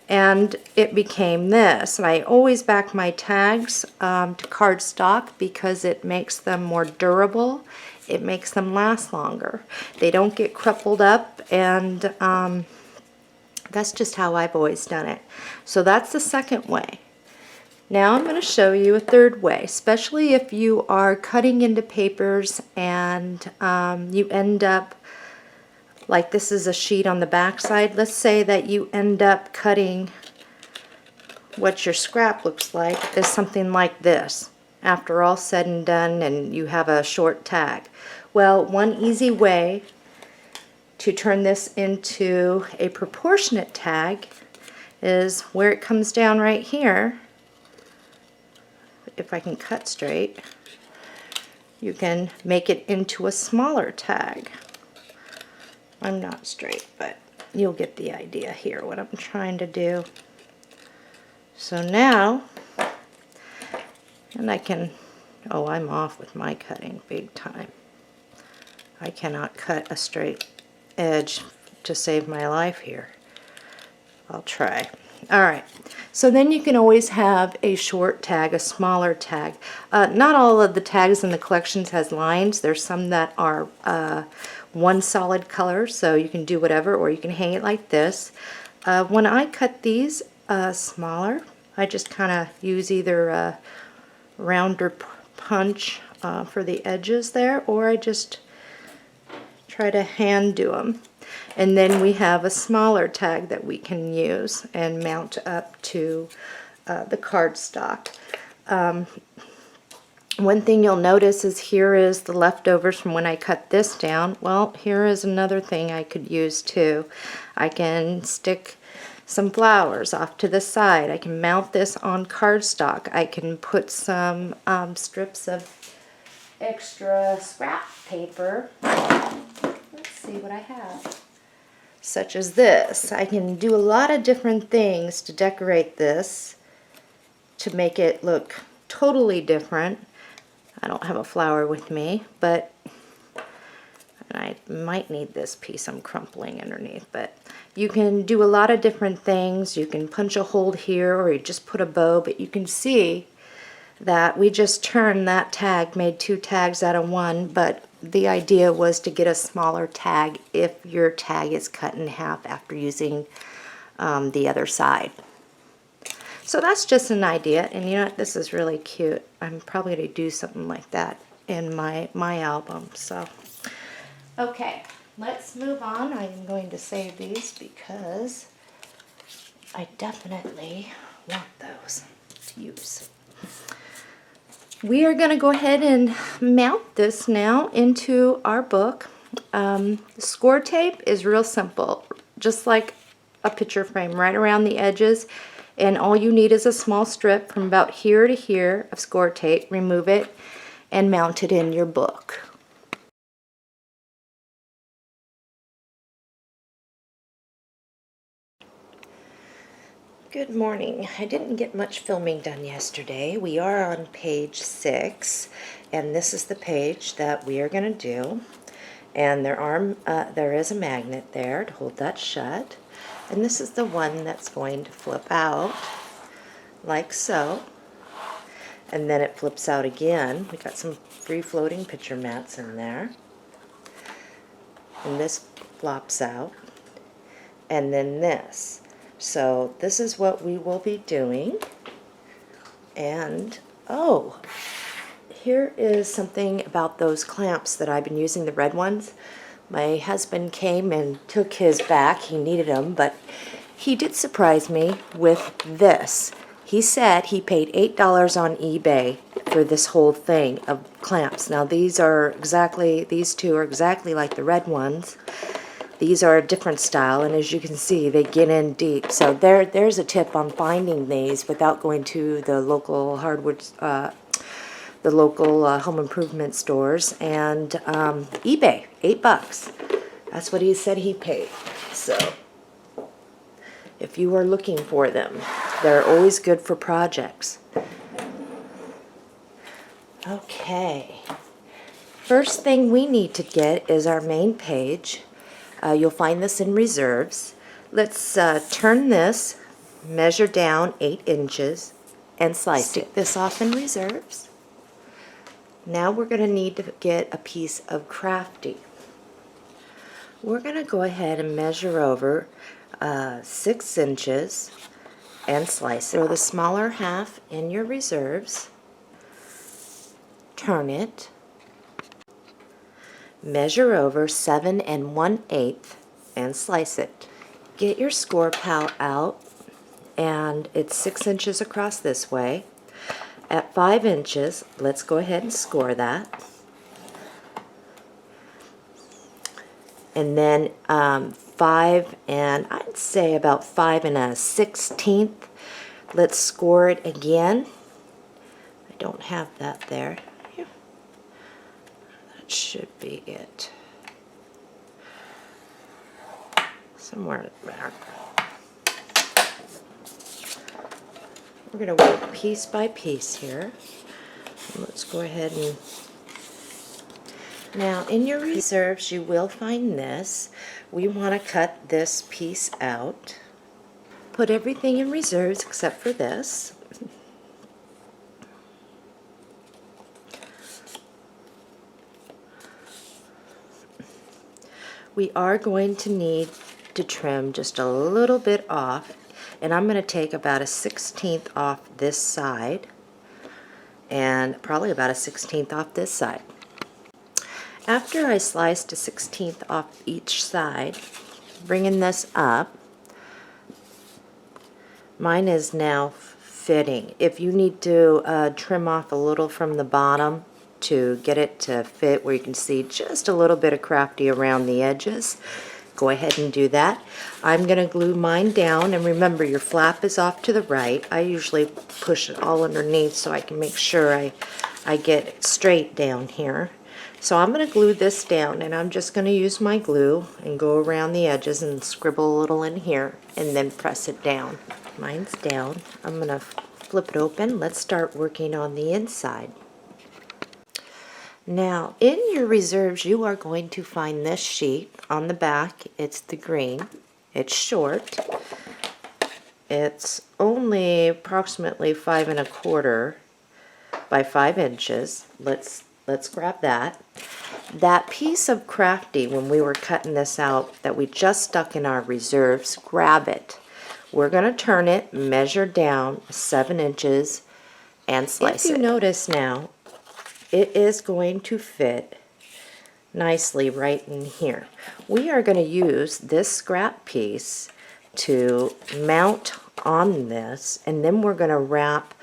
and it became this. And I always back my tags to cardstock because it makes them more durable. It makes them last longer. They don't get crumpled up, and that's just how I've always done it. So that's the second way. Now I'm going to show you a third way, especially if you are cutting into papers and you end up, like this is a sheet on the back side. Let's say that you end up cutting what your scrap looks like is something like this after all said and done, and you have a short tag. Well, one easy way to turn this into a proportionate tag is where it comes down right here. If I can cut straight, you can make it into a smaller tag. I'm not straight, but you'll get the idea here, what I'm trying to do. So now, and I can, oh, I'm off with my cutting big time. I cannot cut a straight edge to save my life here. I'll try. Alright, so then you can always have a short tag, a smaller tag. Not all of the tags in the collections has lines. There's some that are one solid color, so you can do whatever, or you can hang it like this. When I cut these smaller, I just kind of use either a rounder punch for the edges there, or I just try to hand do them. And then we have a smaller tag that we can use and mount up to the cardstock. One thing you'll notice is here is the leftovers from when I cut this down. Well, here is another thing I could use too. I can stick some flowers off to the side. I can mount this on cardstock. I can put some strips of extra scrap paper. Let's see what I have. Such as this. I can do a lot of different things to decorate this to make it look totally different. I don't have a flower with me, but I might need this piece I'm crumpling underneath, but you can do a lot of different things. You can punch a hole here, or you just put a bow, but you can see that we just turned that tag, made two tags out of one, but the idea was to get a smaller tag if your tag is cut in half after using the other side. So that's just an idea, and you know what, this is really cute. I'm probably going to do something like that in my album. So, okay, let's move on. I'm going to save these because I definitely want those to use. We are going to go ahead and mount this now into our book. Score tape is real simple, just like a picture frame, right around the edges. And all you need is a small strip from about here to here of score tape. Remove it and mount it in your book. Good morning. I didn't get much filming done yesterday. We are on page 6, and this is the page that we are going to do. And there is a magnet there to hold that shut. And this is the one that's going to flip out, like so. And then it flips out again. We got some free-floating picture mats in there. And this flops out. And then this. So this is what we will be doing. And, oh, here is something about those clamps that I've been using, the red ones. My husband came and took his back. He needed them, but He did surprise me with this. He said he paid $8 on eBay for this whole thing of clamps. Now these two are exactly like the red ones. These are a different style, and as you can see, they get in deep. So there's a tip on finding these without going to the local home improvement stores and eBay. $8. That's what he said he paid. So if you are looking for them, they're always good for projects. Okay. First thing we need to get is our main page. You'll find this in reserves. Let's turn this, measure down 8 inches, and slice it. Stick this off in reserves. Now we're going to need to get a piece of crafty. We're going to go ahead and measure over 6 inches and slice it. Throw the smaller half in your reserves. Turn it. Measure over 7 1/8 and slice it. Get your score pal out, and it's 6 inches across this way. At 5 inches, let's go ahead and score that. And then 5 and I'd say about 5 1/16. Let's score it again. I don't have that there. That should be it. Somewhere there. We're going to work piece by piece here. Let's go ahead and... Now, in your reserves, you will find this. We want to cut this piece out. Put everything in reserves except for this. We are going to need to trim just a little bit off, and I'm going to take about a 1/16 off this side and probably about a 1/16 off this side. After I sliced a 1/16 off each side, bringing this up, mine is now fitting. If you need to trim off a little from the bottom to get it to fit where you can see just a little bit of crafty around the edges, go ahead and do that. I'm going to glue mine down, and remember your flap is off to the right. I usually push it all underneath so I can make sure I get it straight down here. So I'm going to glue this down, and I'm just going to use my glue and go around the edges and scribble a little in here and then press it down. Mine's down. I'm going to flip it open. Let's start working on the inside. Now, in your reserves, you are going to find this sheet on the back. It's the green. It's short. It's only approximately 5 1/4 by 5 inches. Let's grab that. That piece of crafty, when we were cutting this out, that we just stuck in our reserves, grab it. We're going to turn it, measure down 7 inches, and slice it. If you notice now, it is going to fit nicely right in here. We are going to use this scrap piece to mount on this, and then we're going to wrap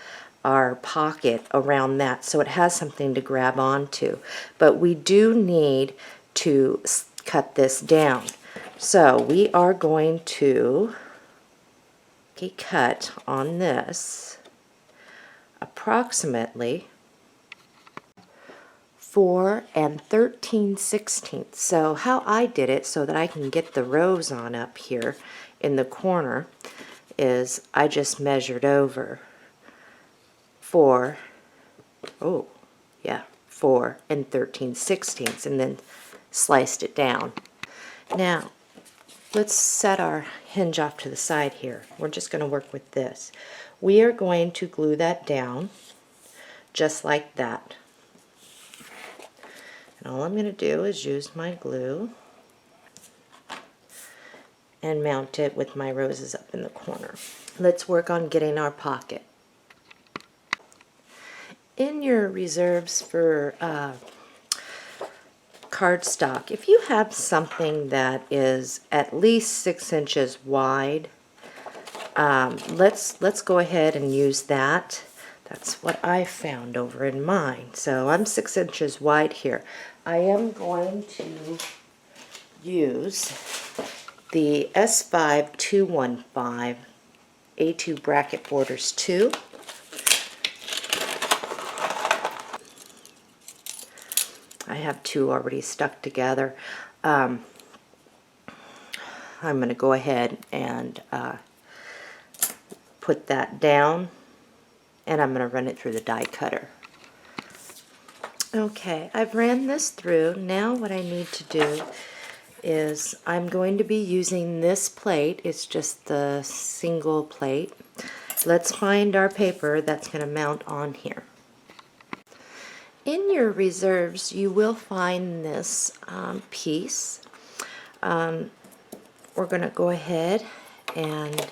our pocket around that so it has something to grab onto. But we do need to cut this down. So we are going to cut on this approximately 4 13/16. So how I did it so that I can get the rows on up here in the corner is I just measured over 4 13/16 and then sliced it down. Now let's set our hinge off to the side here. We're just going to work with this. We are going to glue that down just like that. And all I'm going to do is use my glue and mount it with my roses up in the corner. Let's work on getting our pocket. In your reserves for cardstock, if you have something that is at least 6 inches wide, let's go ahead and use that. That's what I found over in mine. So I'm 6 inches wide here. I am going to use the S5215 A2 bracket borders 2. I have 2 already stuck together. I'm going to go ahead and put that down, and I'm going to run it through the die cutter. Okay, I've ran this through. Now what I need to do is I'm going to be using this plate. It's just the single plate. Let's find our paper that's going to mount on here. In your reserves, you will find this piece. We're going to go ahead and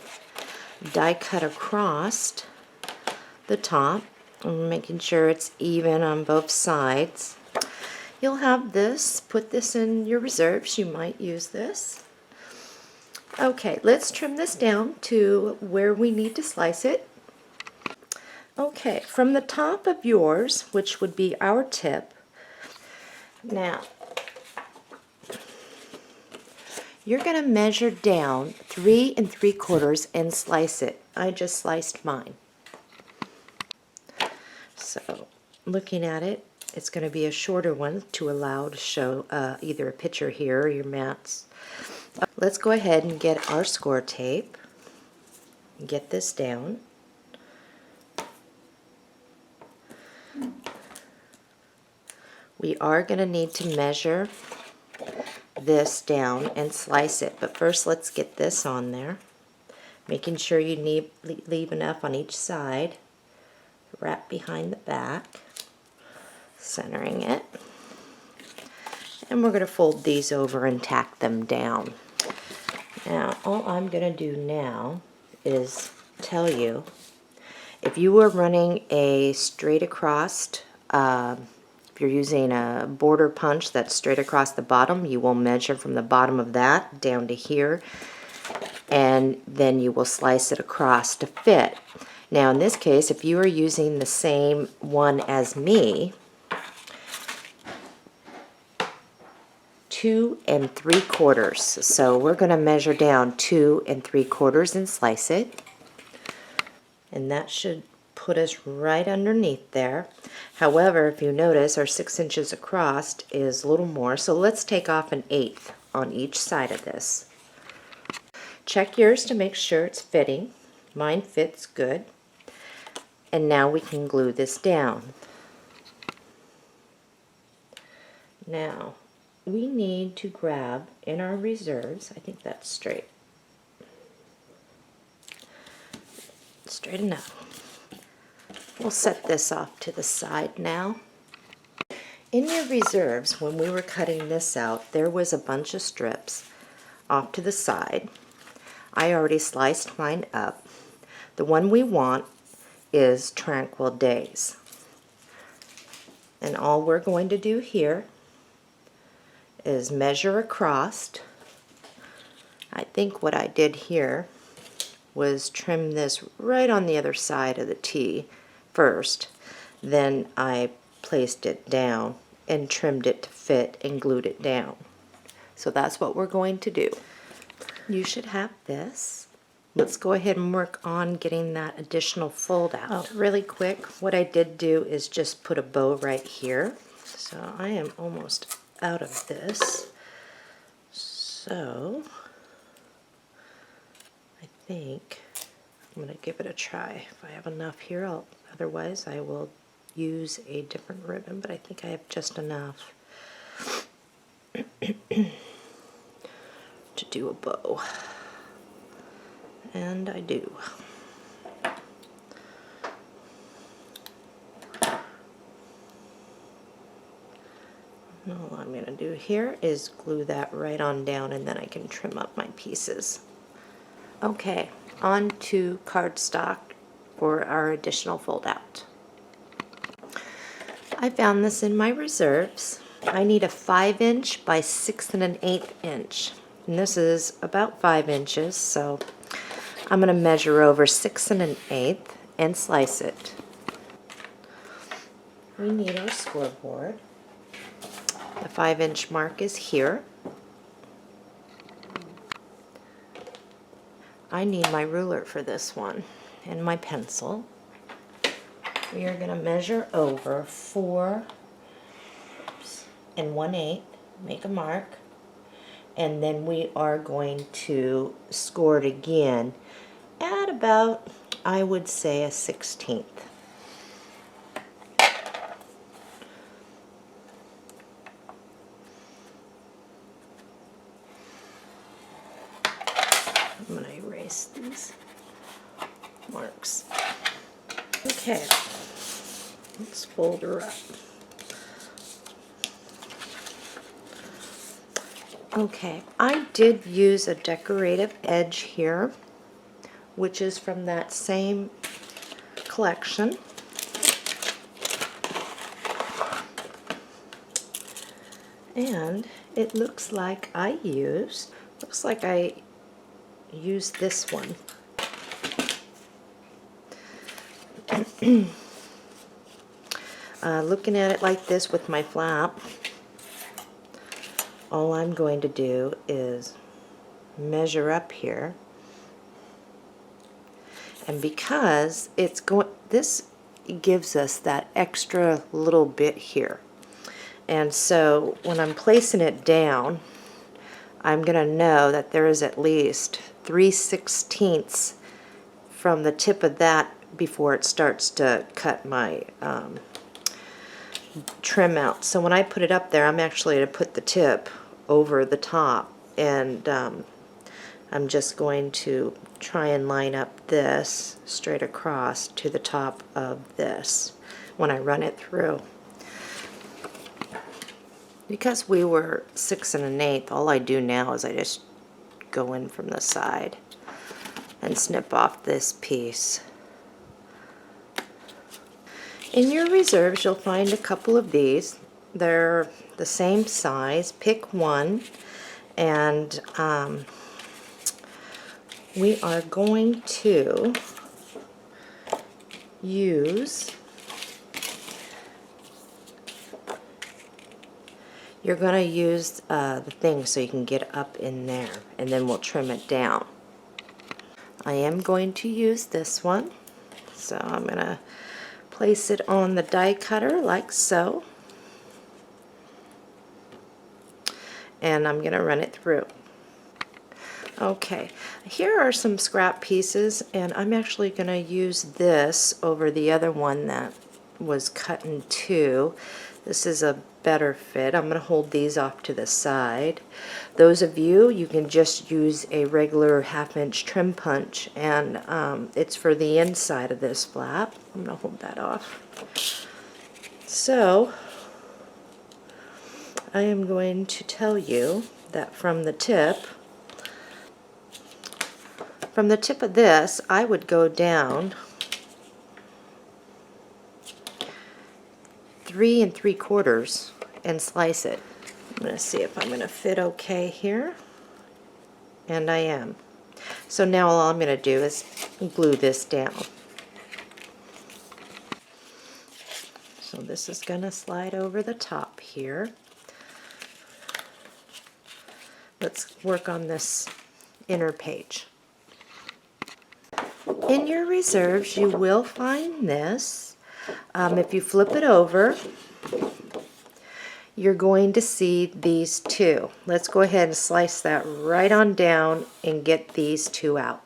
die cut across the top, making sure it's even on both sides. You'll have this. Put this in your reserves. You might use this. Okay, let's trim this down to where we need to slice it. Okay, from the top of yours, which would be our tip, now you're going to measure down 3 3/4 and slice it. I just sliced mine. So looking at it, it's going to be a shorter one to allow to show either a picture here or your mats. Let's go ahead and get our score tape and get this down. We are going to need to measure this down and slice it, but first let's get this on there, making sure you leave enough on each side. Wrap behind the back, centering it, and we're going to fold these over and tack them down. Now all I'm going to do now is tell you, if you were running a straight across, if you're using a border punch that's straight across the bottom, you will measure from the bottom of that down to here, and then you will slice it across to fit. Now in this case, if you are using the same one as me, 2 3/4. So we're going to measure down 2 3/4 and slice it. And that should put us right underneath there. However, if you notice, our 6 inches across is a little more, so let's take off 1/8 on each side of this. Check yours to make sure it's fitting. Mine fits good. And now we can glue this down. Now, we need to grab in our reserves, I think that's straight. Straight enough. We'll set this off to the side now. In your reserves, when we were cutting this out, there was a bunch of strips off to the side. I already sliced mine up. The one we want is Tranquil Days. And all we're going to do here is measure across. I think what I did here was trim this right on the other side of the T first. Then I placed it down and trimmed it to fit and glued it down. So that's what we're going to do. You should have this. Let's go ahead and work on getting that additional fold out. Oh, really quick, what I did do is just put a bow right here. So I am almost out of this. So I think I'm going to give it a try. If I have enough here, otherwise I will use a different ribbon, but I think I have just enough to do a bow. And I do. All I'm going to do here is glue that right on down, and then I can trim up my pieces. Okay, on to cardstock for our additional fold out. I found this in my reserves. I need a 5" by 6 1/8 inch. And this is about 5 inches, so I'm going to measure over 6 1/8 and slice it. We need our scoreboard. The 5-inch mark is here. I need my ruler for this one and my pencil. We are going to measure over 4 1/8, make a mark, and then we are going to score it again at about, I would say, a 1/16. I'm going to erase these marks. Okay, let's fold her up. Okay, I did use a decorative edge here, which is from that same collection. And it looks like I used this one. Looking at it like this with my flap, all I'm going to do is measure up here, and because this gives us that extra little bit here, and so when I'm placing it down, I'm going to know that there is at least 3/16 from the tip of that before it starts to cut my trim out. So when I put it up there, I'm actually going to put the tip over the top, and I'm just going to try and line up this straight across to the top of this when I run it through. Because we were 6 1/8, all I do now is I just go in from the side and snip off this piece. In your reserves, you'll find a couple of these. They're the same size. Pick one, and we are going to use, you're going to use the thing so you can get up in there, and then we'll trim it down. I am going to use this one, so I'm going to place it on the die cutter like so, and I'm going to run it through. Okay, here are some scrap pieces, and I'm actually going to use this over the other one that was cut in two. This is a better fit. I'm going to hold these off to the side. Those of you can just use a regular 1/2-inch trim punch, and it's for the inside of this flap. I'm going to hold that off. So I am going to tell you that from the tip of this, I would go down 3 3/4 and slice it. I'm going to see if I'm going to fit okay here, and I am. So now all I'm going to do is glue this down. So this is going to slide over the top here. Let's work on this inner page. In your reserves, you will find this. If you flip it over, you're going to see these two. Let's go ahead and slice that right on down and get these two out.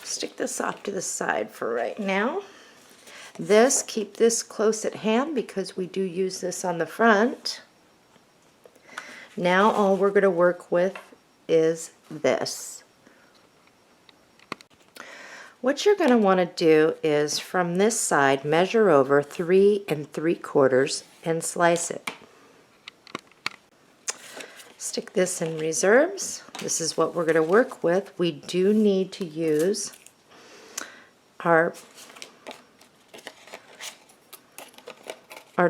Stick this off to the side for right now. Keep this close at hand because we do use this on the front. Now all we're going to work with is this. What you're going to want to do is from this side measure over 3 3/4 and slice it. Stick this in reserves. This is what we're going to work with. We do need to use our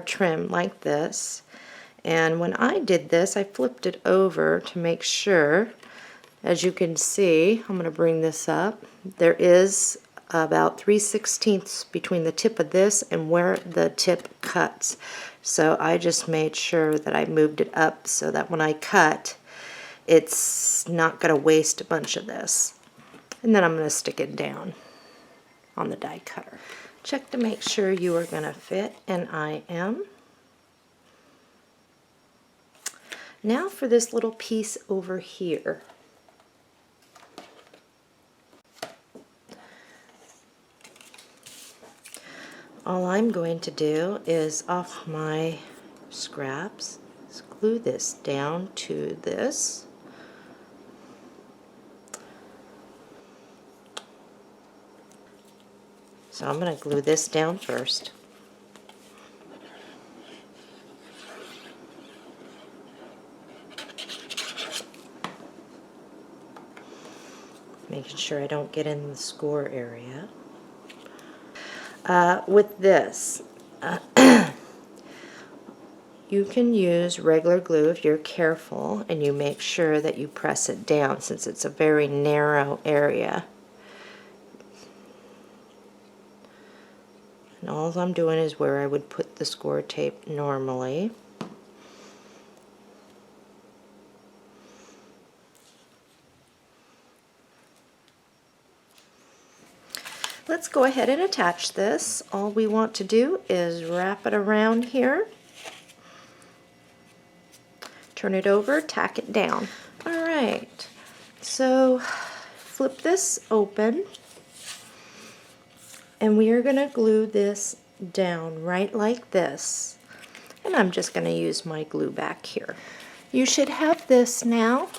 trim like this. And when I did this, I flipped it over to make sure As you can see, I'm going to bring this up. There is about 3/16 between the tip of this and where the tip cuts. So I just made sure that I moved it up so that when I cut, it's not going to waste a bunch of this. And then I'm going to stick it down on the die cutter. Check to make sure you are going to fit, and I am. Now for this little piece over here. All I'm going to do is, off my scraps, glue this down to this. So I'm going to glue this down first. Making sure I don't get in the score area. With this, you can use regular glue if you're careful and you make sure that you press it down since it's a very narrow area. And all I'm doing is where I would put the score tape normally. Let's go ahead and attach this. All we want to do is wrap it around here, turn it over, tack it down. Alright, so flip this open and we are going to glue this down right like this. And I'm just going to use my glue back here. You should have this now.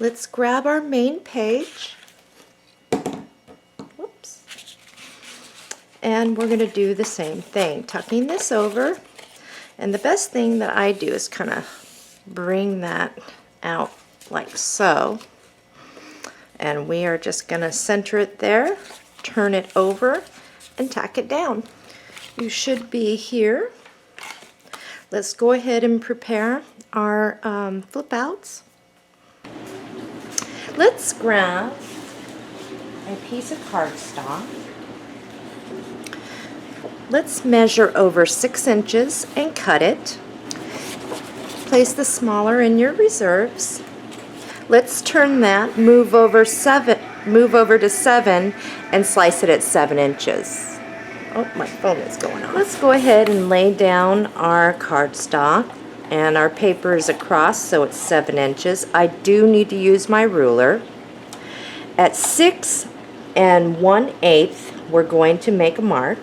Let's grab our main page. And we're going to do the same thing, tucking this over. And the best thing that I do is kind of bring that out like so. And we are just going to center it there, turn it over, and tack it down. You should be here. Let's go ahead and prepare our flip outs. Let's grab a piece of cardstock. Let's measure over 6 inches and cut it. Place the smaller in your reserves. Let's turn that, move over to 7 and slice it at 7 inches. Oh, my phone is going on. Let's go ahead and lay down our cardstock, and our paper is across, so it's 7 inches. I do need to use my ruler. At 6 1/8, we're going to make a mark.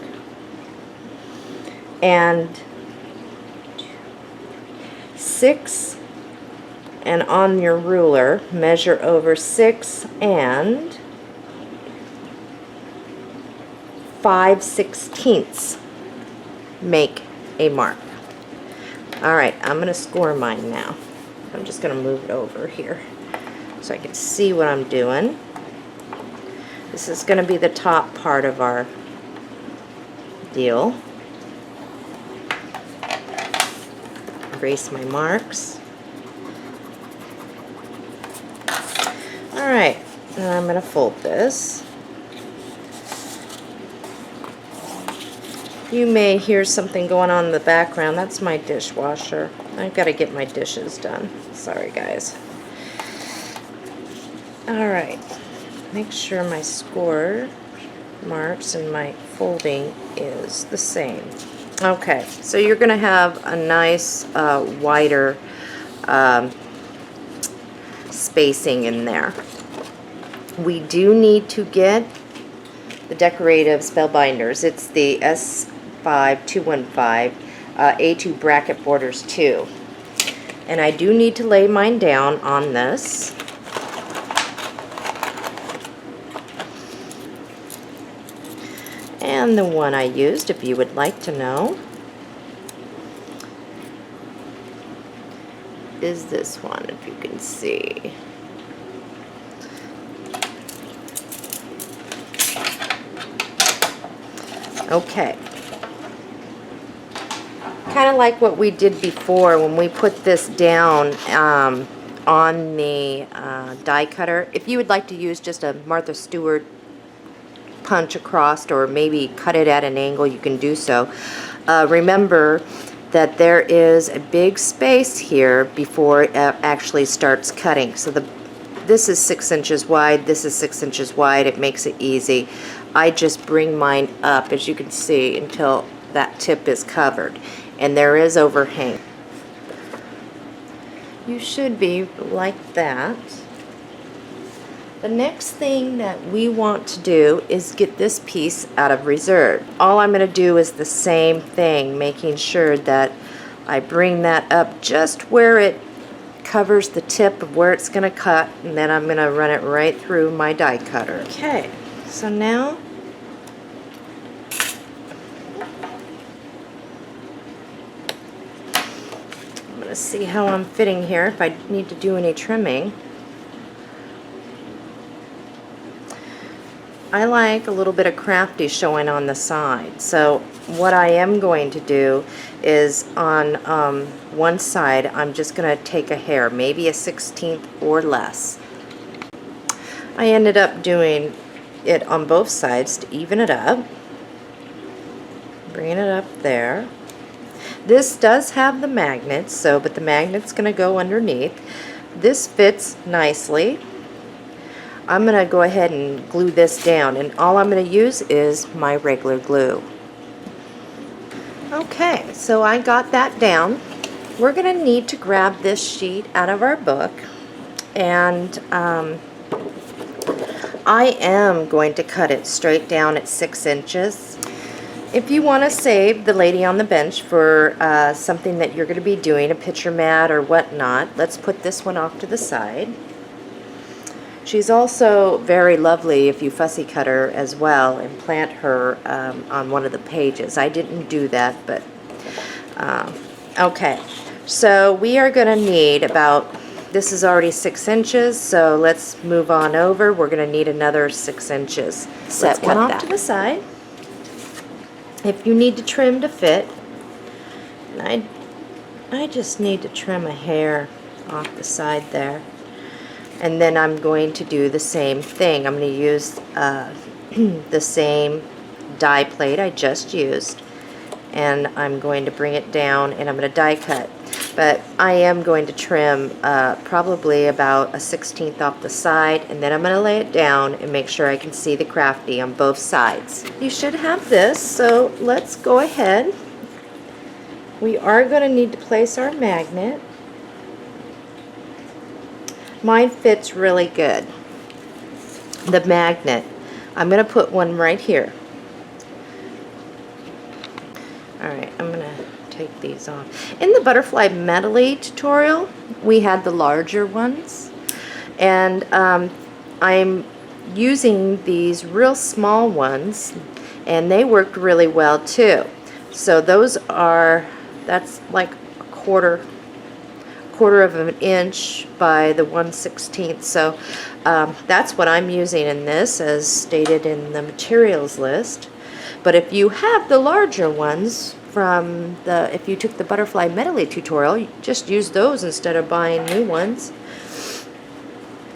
And 6, and on your ruler measure over 6 and 5/16. Make a mark. Alright, I'm going to score mine now. I'm just going to move it over here so I can see what I'm doing. This is going to be the top part of our deal. Erase my marks. Alright, and I'm going to fold this. You may hear something going on in the background. That's my dishwasher. I've got to get my dishes done. Sorry, guys. Alright, make sure my score marks and my folding is the same. Okay, so you're going to have a nice wider spacing in there. We do need to get the decorative spell binders. It's the S5215 A2 bracket borders 2. And I do need to lay mine down on this. And the one I used, if you would like to know, is this one, if you can see. Okay. Kind of like what we did before when we put this down on the die cutter. If you would like to use just a Martha Stewart punch across, or maybe cut it at an angle, you can do so. Remember that there is a big space here before it actually starts cutting. So this is 6 inches wide, this is 6 inches wide. It makes it easy. I just bring mine up, as you can see, until that tip is covered, and there is overhang. You should be like that. The next thing that we want to do is get this piece out of reserve. All I'm going to do is the same thing, making sure that I bring that up just where it covers the tip of where it's going to cut, and then I'm going to run it right through my die cutter. Okay, so now I'm going to see how I'm fitting here, if I need to do any trimming. I like a little bit of crafty showing on the side, so what I am going to do is on one side I'm just going to take a hair, maybe a 1/16 or less. I ended up doing it on both sides to even it up. Bringing it up there. This does have the magnets, but the magnet's going to go underneath. This fits nicely. I'm going to go ahead and glue this down, and all I'm going to use is my regular glue. Okay, so I got that down. We're going to need to grab this sheet out of our book, and I am going to cut it straight down at 6 inches. If you want to save the lady on the bench for something that you're going to be doing, a picture mat or whatnot, let's put this one off to the side. She's also very lovely if you fussy cut her as well and plant her on one of the pages. I didn't do that, but okay. So we are going to need about, this is already 6 inches, so let's move on over. We're going to need another 6 inches. Set one off to the side. If you need to trim to fit, and I just need to trim a hair off the side there. And then I'm going to do the same thing. I'm going to use the same die plate I just used, and I'm going to bring it down, and I'm going to die cut. But I am going to trim probably about a 1/16 off the side, and then I'm going to lay it down and make sure I can see the crafty on both sides. You should have this, so let's go ahead. We are going to need to place our magnet. Mine fits really good. The magnet. I'm going to put one right here. Alright, I'm going to take these off. In the butterfly medley tutorial, we had the larger ones. And I'm using these real small ones, and they worked really well too. So those are, that's like a quarter of an inch by the 1/16. So that's what I'm using in this, as stated in the materials list. But if you have the larger ones from if you took the butterfly medley tutorial, you just use those instead of buying new ones.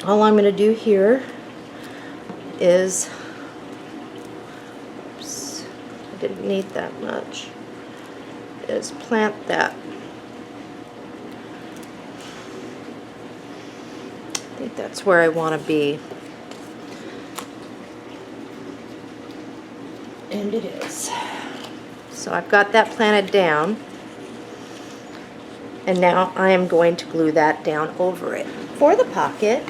All I'm going to do here is, oops, I didn't need that much, is plant that. I think that's where I want to be. And it is. So I've got that planted down, and now I am going to glue that down over it. For the pocket,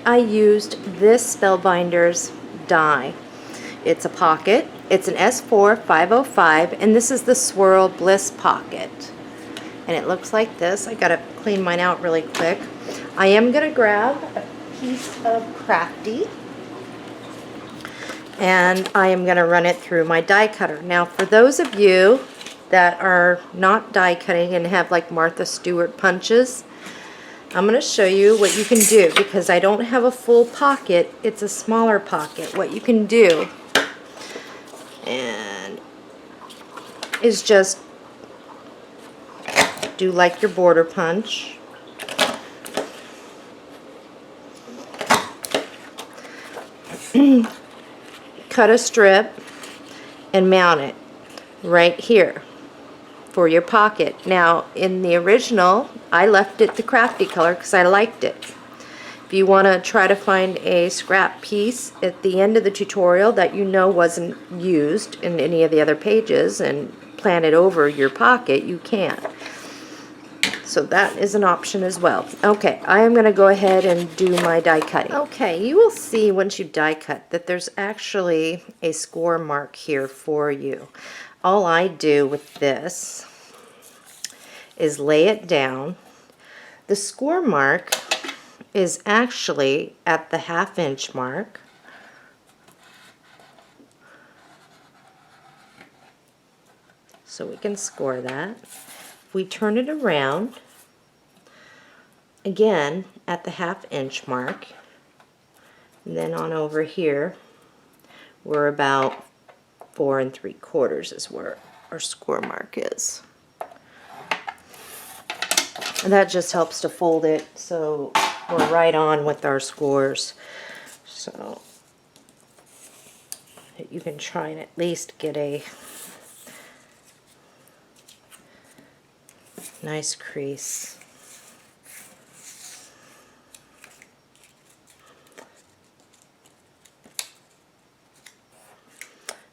I used this Spellbinders die. It's a pocket. It's an S4 505, and this is the Swirl Bliss pocket. And it looks like this. I gotta clean mine out really quick. I am gonna grab a piece of crafty, and I am going to run it through my die cutter. Now, for those of you that are not die cutting and have like Martha Stewart punches, I'm going to show you what you can do, because I don't have a full pocket. It's a smaller pocket. What you can do and is just do like your border punch. cut a strip and mount it right here for your pocket. Now, in the original, I left it the crafty color because I liked it. If you want to try to find a scrap piece at the end of the tutorial that you know wasn't used in any of the other pages and plan it over your pocket, you can. So that is an option as well. Okay, I am going to go ahead and do my die cutting. Okay, you will see once you die cut that there's actually a score mark here for you. All I do with this is lay it down. The score mark is actually at the 1/2 inch mark. So we can score that. If we turn it around, again at the 1/2 inch mark, and then on over here, we're about 4 3/4 is where our score mark is. And that just helps to fold it so we're right on with our scores. So you can try and at least get a nice crease.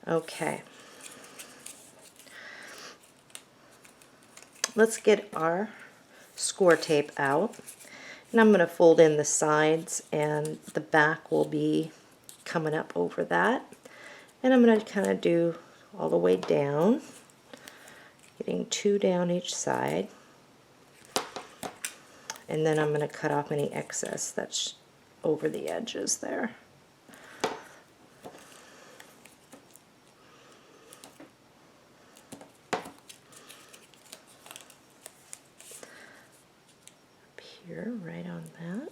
Okay. Let's get our score tape out. And I'm going to fold in the sides, and the back will be coming up over that. And I'm going to kind of do all the way down, getting 2 down each side. And then I'm going to cut off any excess that's over the edges there. Up here, right on that.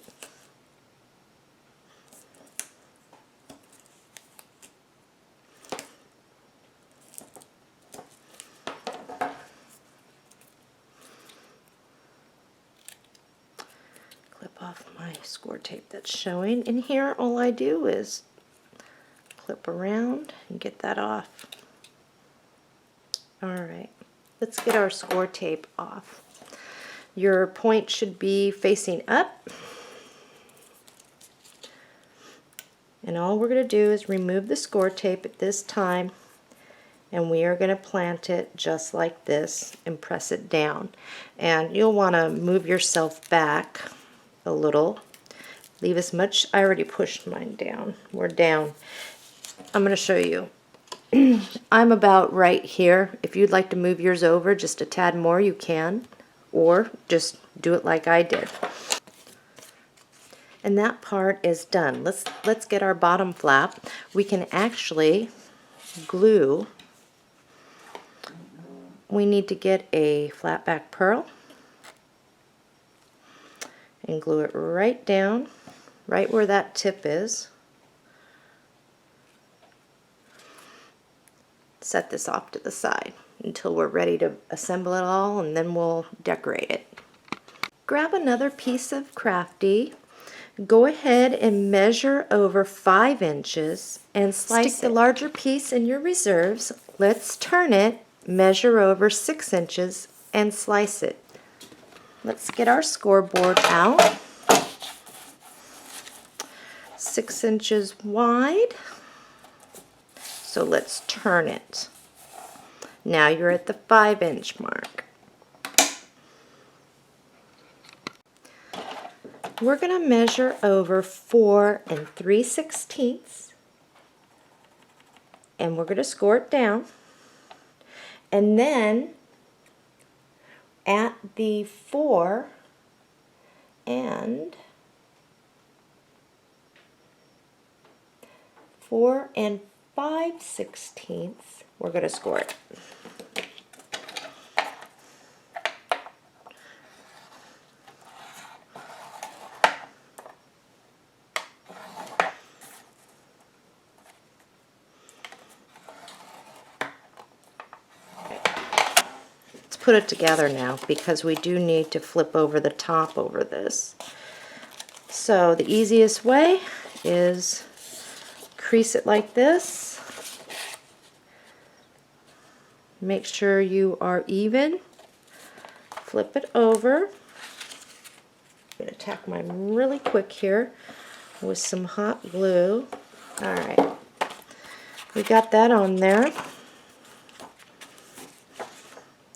Off my score tape that's showing. And here all I do is clip around and get that off. Alright, let's get our score tape off. Your point should be facing up. And all we're going to do is remove the score tape at this time, and we are going to plant it just like this and press it down. And you'll want to move yourself back a little. Leave as much. I already pushed mine down. We're down. I'm going to show you. I'm about right here. If you'd like to move yours over just a tad more, you can, or just do it like I did. And that part is done. Let's get our bottom flap. We can actually glue. We need to get a flat back pearl and glue it right down, right where that tip is. Set this off to the side until we're ready to assemble it all, and then we'll decorate it. Grab another piece of crafty. Go ahead and measure over 5 inches and slice the larger piece in your reserves. Let's turn it, measure over 6 inches, and slice it. Let's get our scoreboard out. 6 inches wide. So let's turn it. Now you're at the 5 inch mark. We're going to measure over 4 3/16, and we're going to score it down. And then at the 4 5/16, we're going to score it. Put it together now, because we do need to flip over the top over this. So the easiest way is crease it like this, Make sure you are even. Flip it over. I'm going to tack mine really quick here with some hot glue. Alright, we got that on there.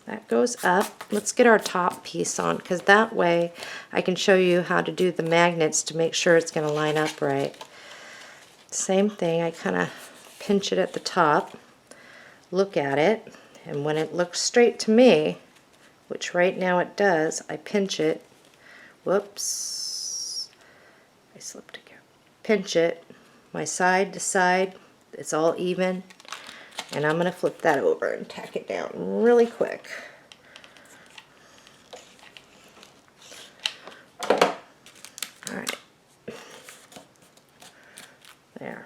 That goes up. Let's get our top piece on, because that way I can show you how to do the magnets to make sure it's going to line up right. Same thing, I kind of pinch it at the top, look at it, and when it looks straight to me, which right now it does, I pinch it. Whoops, I slipped again. Pinch it, my side to side, it's all even, and I'm going to flip that over and tack it down really quick. Alright, there.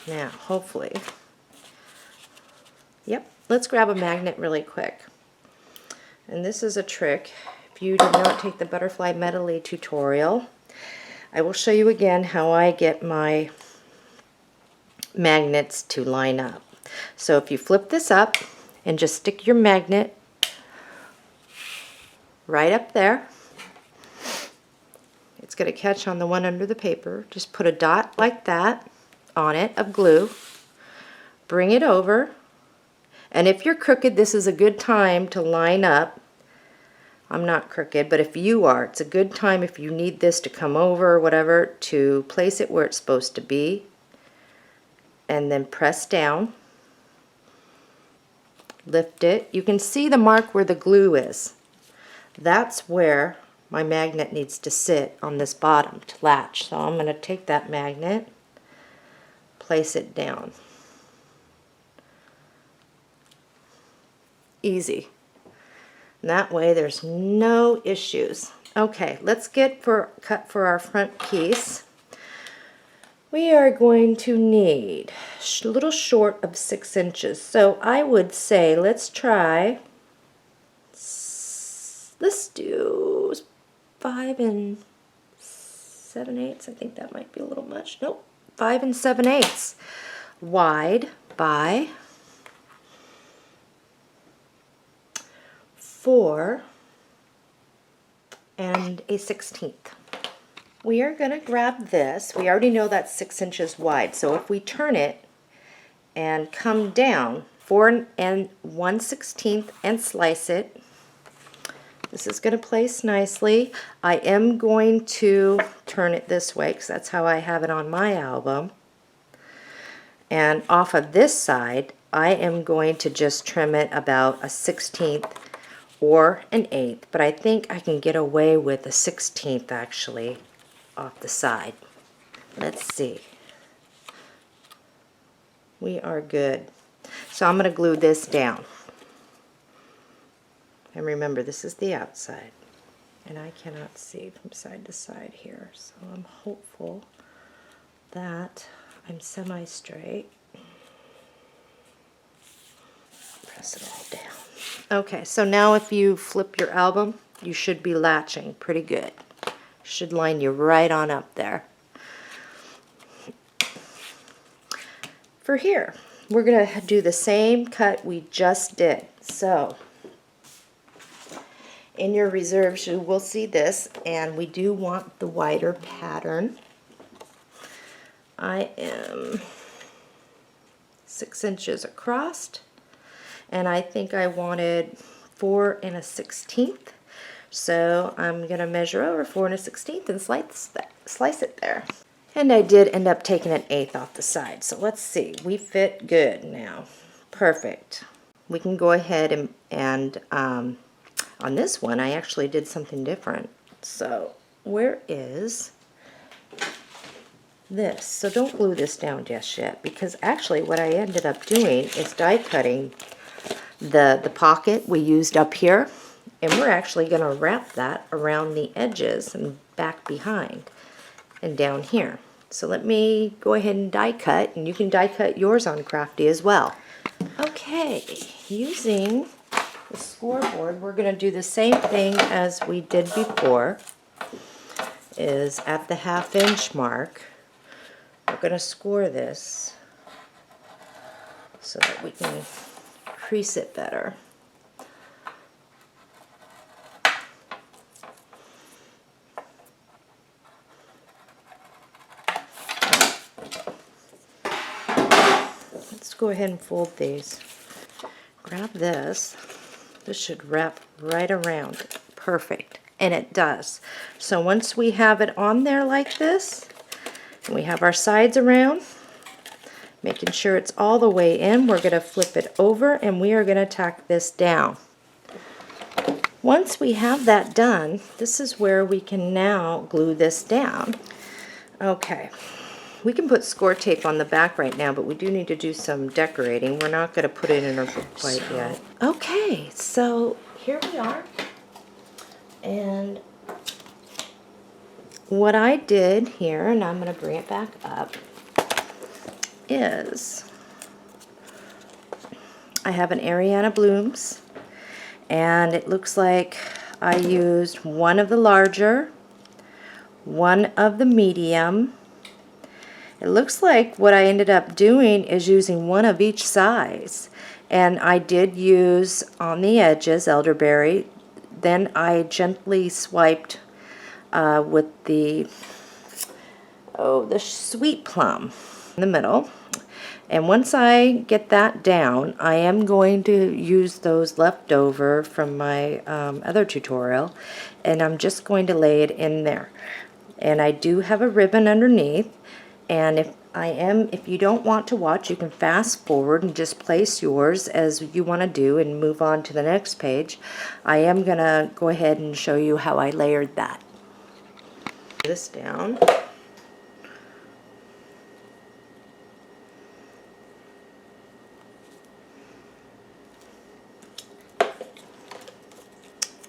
Now, hopefully, yep, let's grab a magnet really quick. And this is a trick. If you did not take the butterfly medley tutorial, I will show you again how I get my magnets to line up. So if you flip this up and just stick your magnet right up there, it's going to catch on the one under the paper. Just put a dot like that on it of glue, bring it over, and if you're crooked, this is a good time to line up. I'm not crooked, but if you are, it's a good time, if you need this to come over or whatever, to place it where it's supposed to be, and then press down, lift it. You can see the mark where the glue is. That's where my magnet needs to sit on this bottom to latch. So I'm going to take that magnet, place it down. Easy. And that way there's no issues. Okay, let's get cut for our front piece. We are going to need a little short of 6 inches. So I would say let's try, let's do 5 7/8. I think that might be a little much. Nope, 5 7/8 wide by 4 1/16. We are going to grab this. We already know that's 6 inches wide. So if we turn it and come down 4 1/16 and slice it, this is going to place nicely. I am going to turn it this way because that's how I have it on my album. And off of this side, I am going to just trim it about a 1/16 or an 1/8, but I think I can get away with a 1/16 actually off the side. Let's see. We are good. So I'm going to glue this down. And remember, this is the outside. And I cannot see from side to side here, so I'm hopeful that I'm semi-straight. Press it all down. Okay, so now if you flip your album, you should be latching pretty good. Should line you right on up there. For here, we're going to do the same cut we just did. So in your reserves, you will see this, and we do want the wider pattern. I am 6 inches across, and I think I wanted 4 1/16. So I'm going to measure over 4 1/16 and slice it there. And I did end up taking an 1/8 off the side. So let's see. We fit good now. Perfect. We can go ahead and on this one, I actually did something different. So where is this? So don't glue this down just yet, because actually what I ended up doing is die cutting the pocket we used up here, and we're actually going to wrap that around the edges and back behind and down here. So let me go ahead and die cut, and you can die cut yours on Crafty as well. Okay, using the scoreboard, we're going to do the same thing as we did before. Is at the 1/2 inch mark, we're going to score this so that we can crease it better. Let's go ahead and fold these. Grab this. This should wrap right around. Perfect. And it does. So once we have it on there like this, and we have our sides around, making sure it's all the way in, we're going to flip it over and we are going to tack this down. Once we have that done, this is where we can now glue this down. Okay. We can put score tape on the back right now, but we do need to do some decorating. We're not going to put it in our book quite yet. Okay, so here we are. And what I did here, and I'm going to bring it back up, is I have an Ariana Blooms, and it looks like I used one of the larger, one of the medium. It looks like what I ended up doing is using one of each size, and I did use on the edges elderberry. Then I gently swiped with the sweet plum in the middle. And once I get that down, I am going to use those leftover from my other tutorial, and I'm just going to lay it in there. And I do have a ribbon underneath, and if you don't want to watch, you can fast forward and just place yours as you want to do and move on to the next page. I am going to go ahead and show you how I layered that. this down.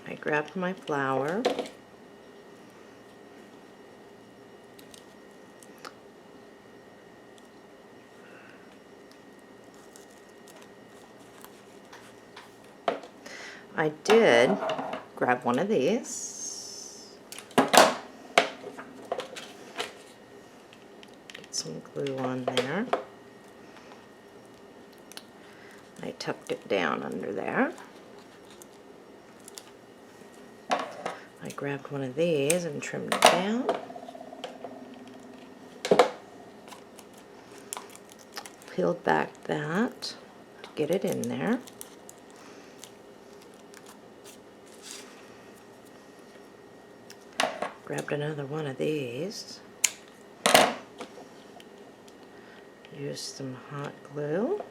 I grabbed my flower. I did grab one of these, get some glue on there. I tucked it down under there. I grabbed one of these and trimmed it down. Peeled back that to get it in there. Grabbed another one of these. Used some hot glue.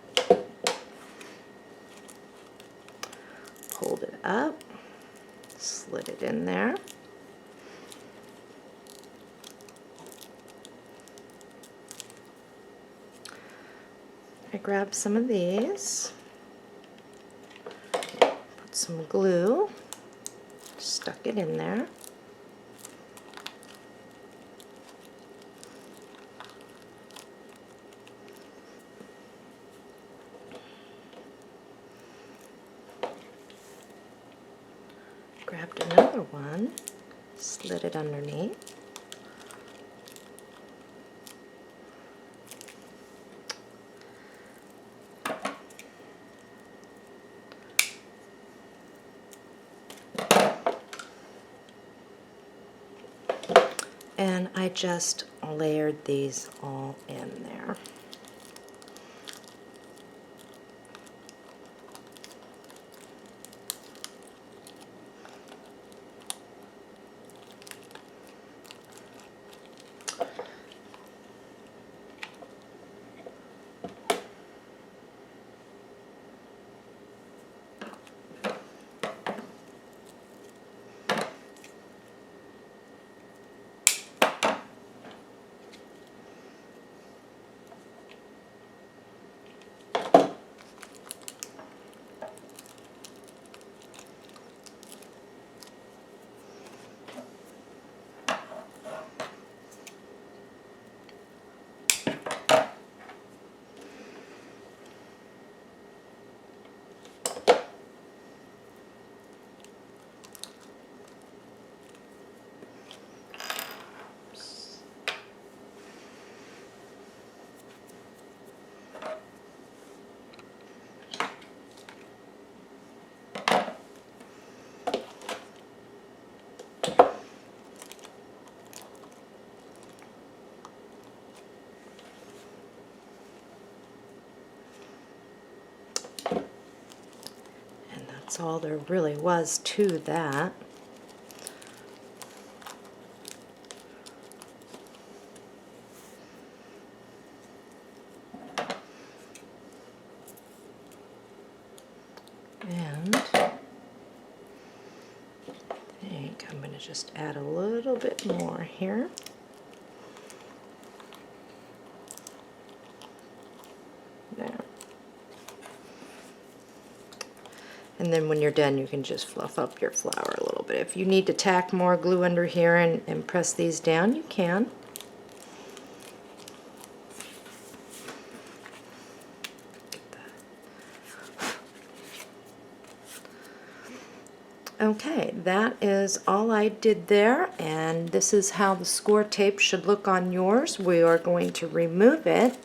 Pulled it up. Slid it in there. I grabbed some of these. Put some glue. Stuck it in there. Grabbed another one, slid it underneath. And I just layered these all in there. That's all there really was to that. And I think I'm going to just add a little bit more here. There. And then when you're done, you can just fluff up your flower a little bit. If you need to tack more glue under here and press these down, you can. Okay, that is all I did there, and this is how the score tape should look on yours. We are going to remove it.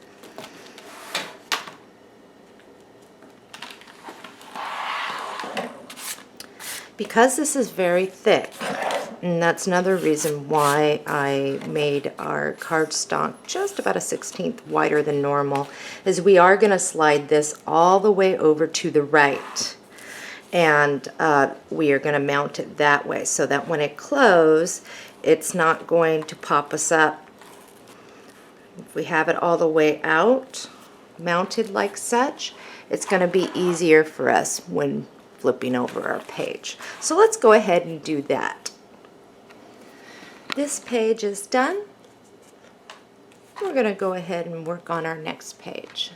Because this is very thick, and that's another reason why I made our cardstock just about a 1/16 wider than normal, is we are going to slide this all the way over to the right. And we are going to mount it that way so that when it closes, it's not going to pop us up. If we have it all the way out, mounted like such, it's going to be easier for us when flipping over our page. So let's go ahead and do that. This page is done. We're going to go ahead and work on our next page.